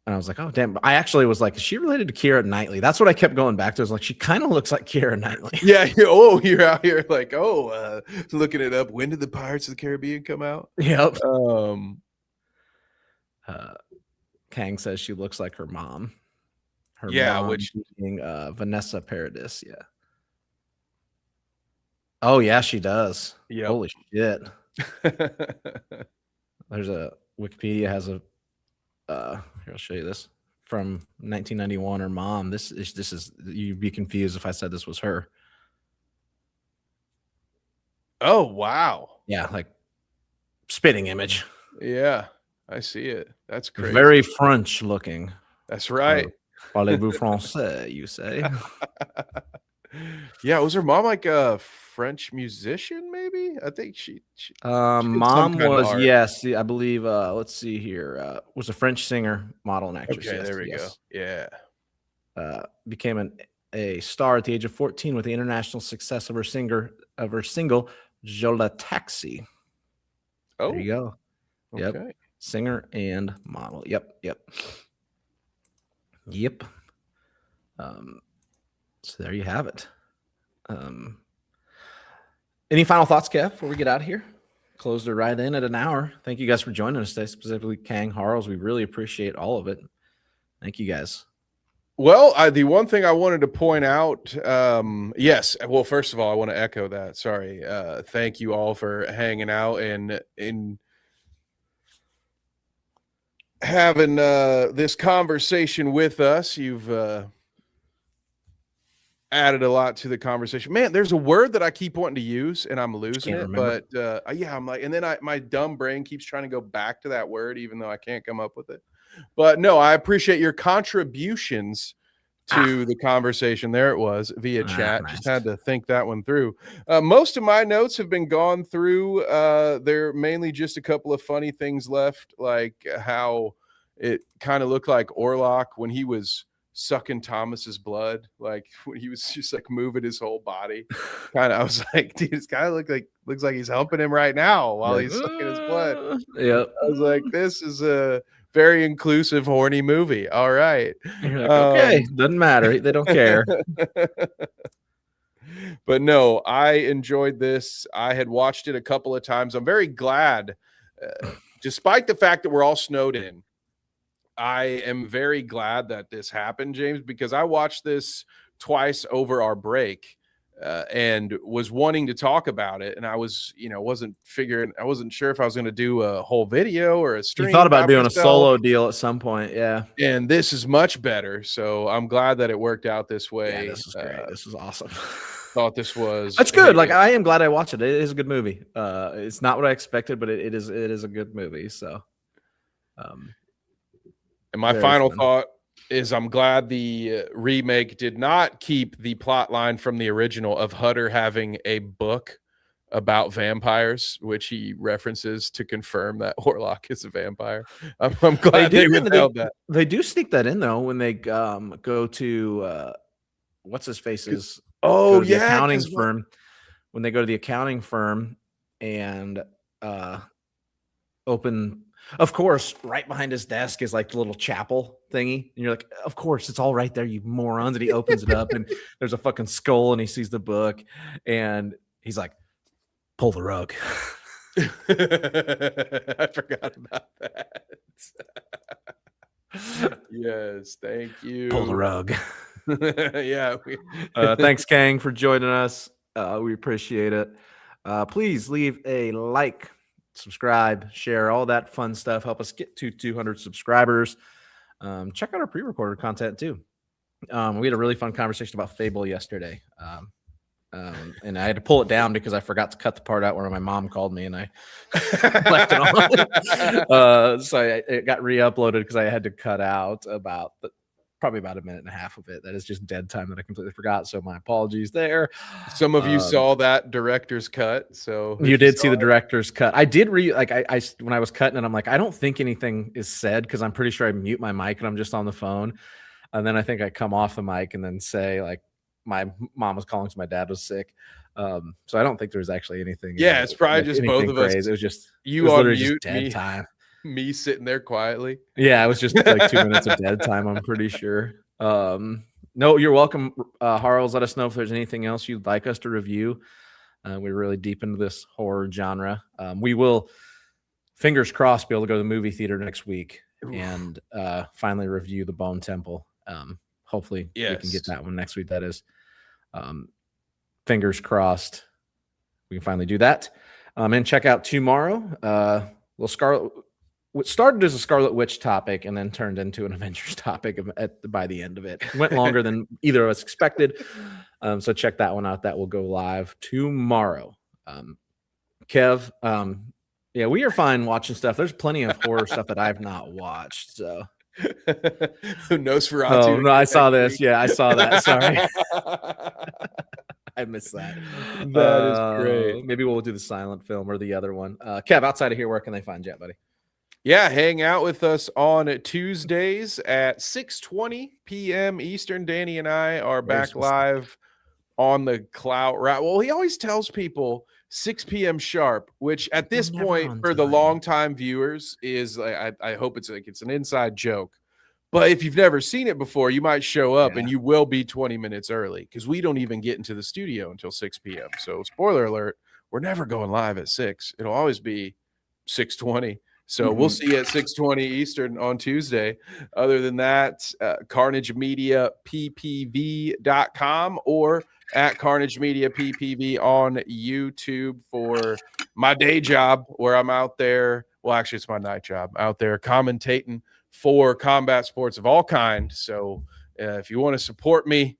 And I was like, oh, damn. I actually was like, is she related to Keira Knightley? That's what I kept going back to. I was like, she kind of looks like Keira Knightley. Yeah. Oh, you're out here like, looking it up. When did the Pirates of the Caribbean come out? Yep. Kang says she looks like her mom. Her mom which being Vanessa Paradis. Yeah. Oh, yeah, she does. Yep. Holy shit. There's a Wikipedia has a here, I'll show you this from 1991. Her mom. This is you'd be confused if I said this was her. Oh, wow. Yeah, like spitting image. Yeah, I see it. That's great. Very French looking. That's right. Parlez-vous français, you say? Yeah, was her mom like a French musician? Maybe I think she mom was yes, I believe. Let's see here. Was a French singer, model, and actress. Okay, yes, there we go. Yeah. Became a star at the age of 14 with the international success of her single "Jola Taxi." Oh, there you go. Yep, okay. Singer and model. Yep. So there you have it. Any final thoughts, Kev, before we get out of here? Closed it right in at an hour. Thank you guys for joining us today, specifically Kang, Harles. We really appreciate all of it. Thank you guys. Well, the one thing I wanted to point out, yes. Well, first of all, I want to echo that. Sorry. Thank you all for hanging out and having this conversation with us. You've added a lot to the conversation. Man, there's a word that I keep wanting to use and I'm losing can't it. remember. But yeah, I'm like, and then my dumb brain keeps trying to go back to that word, even though I can't come up with it. But no, I appreciate your contributions to the conversation. There it was via chat. Nice. Just had to think that one through. Most of my notes have been gone through. They're mainly just a couple of funny things left, like how it kind of looked like Orlok when he was sucking Thomas's blood, like when he was just like moving his whole body. Kind of, I was like, dude, this guy looks like he's helping him right now while he's sucking his blood. Yeah, I was like, this is a very inclusive, horny movie. All right. you're like, okay, doesn't matter. They don't care. But no, I enjoyed this. I had watched it a couple of times. I'm very glad, despite the fact that we're all snowed in. I am very glad that this happened, James, because I watched this twice over our break and was wanting to talk about it. And I was, wasn't sure if I was going to do a whole video or a stream. You thought about doing a solo deal at some point. Yeah. And this is much better. So I'm glad that it worked out this way. Yeah, this is great. This is awesome. Thought this was. That's good. Like, I am glad I watched it. It is a good movie. It's not what I expected, but it is a good movie. So, and my final thought is I'm glad the remake did not keep the plot line from the original of Hutter having a book about vampires, which he references to confirm that Orlok is a vampire. I'm glad they withheld that. They do sneak that in, though, when they go to what's his face's accounting firm. When they go to the accounting firm and open. Of course, right behind his desk is like the little chapel thingy. And you're like, of course, it's all right there, you morons. And he opens it up and there's a fucking skull and he sees the book and he's like, pull the rug. I forgot about that. Yes, thank you. Pull the rug. Yeah. Thanks, Kang, for joining us. We appreciate it. Please leave a like, subscribe, share, all that fun stuff. Help us get to 200 subscribers. Check out our pre-recorded content too. We had a really fun conversation about Fable yesterday. And I had to pull it down because I forgot to cut the part out where my mom called me and I left it on. So it got re-uploaded because I had to cut out probably about a minute and a half of it. That is just dead time that I completely forgot. So my apologies there. Some of you saw that director's cut. So you did see the director's cut. I did when I was cutting it, I'm like, I don't think anything is said because I'm pretty sure I mute my mic and I'm just on the phone. And then I think I come off the mic and then say like my mom was calling because my dad was sick. So I don't think there's actually anything. Yeah, it's probably just both of us. It was just you on mute, dead time. Me sitting there quietly. Yeah, it was just like 2 minutes of dead time, I'm pretty sure. No, you're welcome, Harles. Let us know if there's anything else you'd like us to review. We're really deep into this horror genre. We will, fingers crossed, be able to go to the movie theater next week and finally review The Bone Temple. Hopefully we can get that one next week. That is, fingers crossed we can finally do that. And check out tomorrow. What started as a Scarlet Witch topic and then turned into an Avengers topic by the end of it. It went longer than either of us expected. So check that one out. That will go live tomorrow. Kev, yeah, we are fine watching stuff. There's plenty of horror stuff that I've not watched. So Nosferatu. Oh, no, I saw this. Yeah, I saw that. Sorry. I missed that. That is great. Maybe we'll do the silent film or the other one. Kev, outside of here, where can they find you at, buddy? Yeah, hang out with us on Tuesdays at 6:20 p.m. Eastern. Danny and I are back live on the Clout Route. Well, he always tells people 6 p.m. sharp, which at this point for the longtime viewers is, I hope it's an inside joke. But if you've never seen it before, you might show up and you will be 20 minutes early because we don't even get into the studio until 6 p.m. So spoiler alert, we're never going live at 6. It'll always be 6:20. So we'll see you at 6:20 Eastern on Tuesday. Other than that, carnagemediappv.com or at Carnage Media PPV on YouTube for my day job, where I'm out there. Well, actually, it's my night job out there commentating for combat sports of all kinds. So if you want to support me,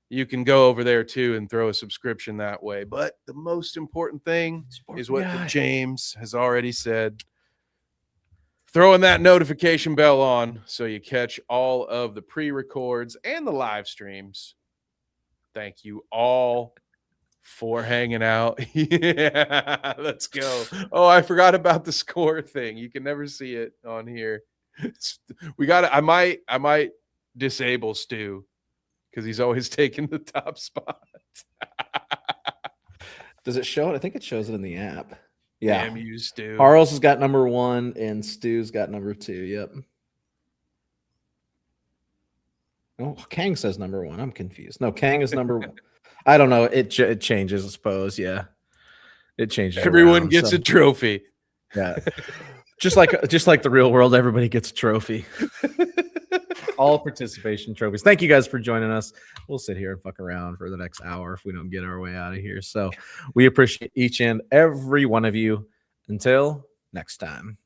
you can go over there too and throw a subscription that way. But the most important thing is what James has already said. Throwing that notification bell on so you catch all of the pre-records and the live streams. Thank you all for hanging out. Yeah, let's go. Oh, I forgot about the score thing. You can never see it on here. I might disable Stu because he's always taking the top spot. Does it show it? I think it shows it in the app. Yeah. Damn you, Stu. Harles has got number 1 and Stu's got number 2. Yep. Oh, Kang says number 1. I'm confused. No, Kang is number 1. I don't know. It changes, I suppose. Yeah. It changes. Everyone gets a trophy. Yeah. just like the real world, everybody gets a trophy. All participation trophies. Thank you guys for joining us. We'll sit here and fuck around for the next hour if we don't get our way out of here. So we appreciate each and every one of you. Until next time.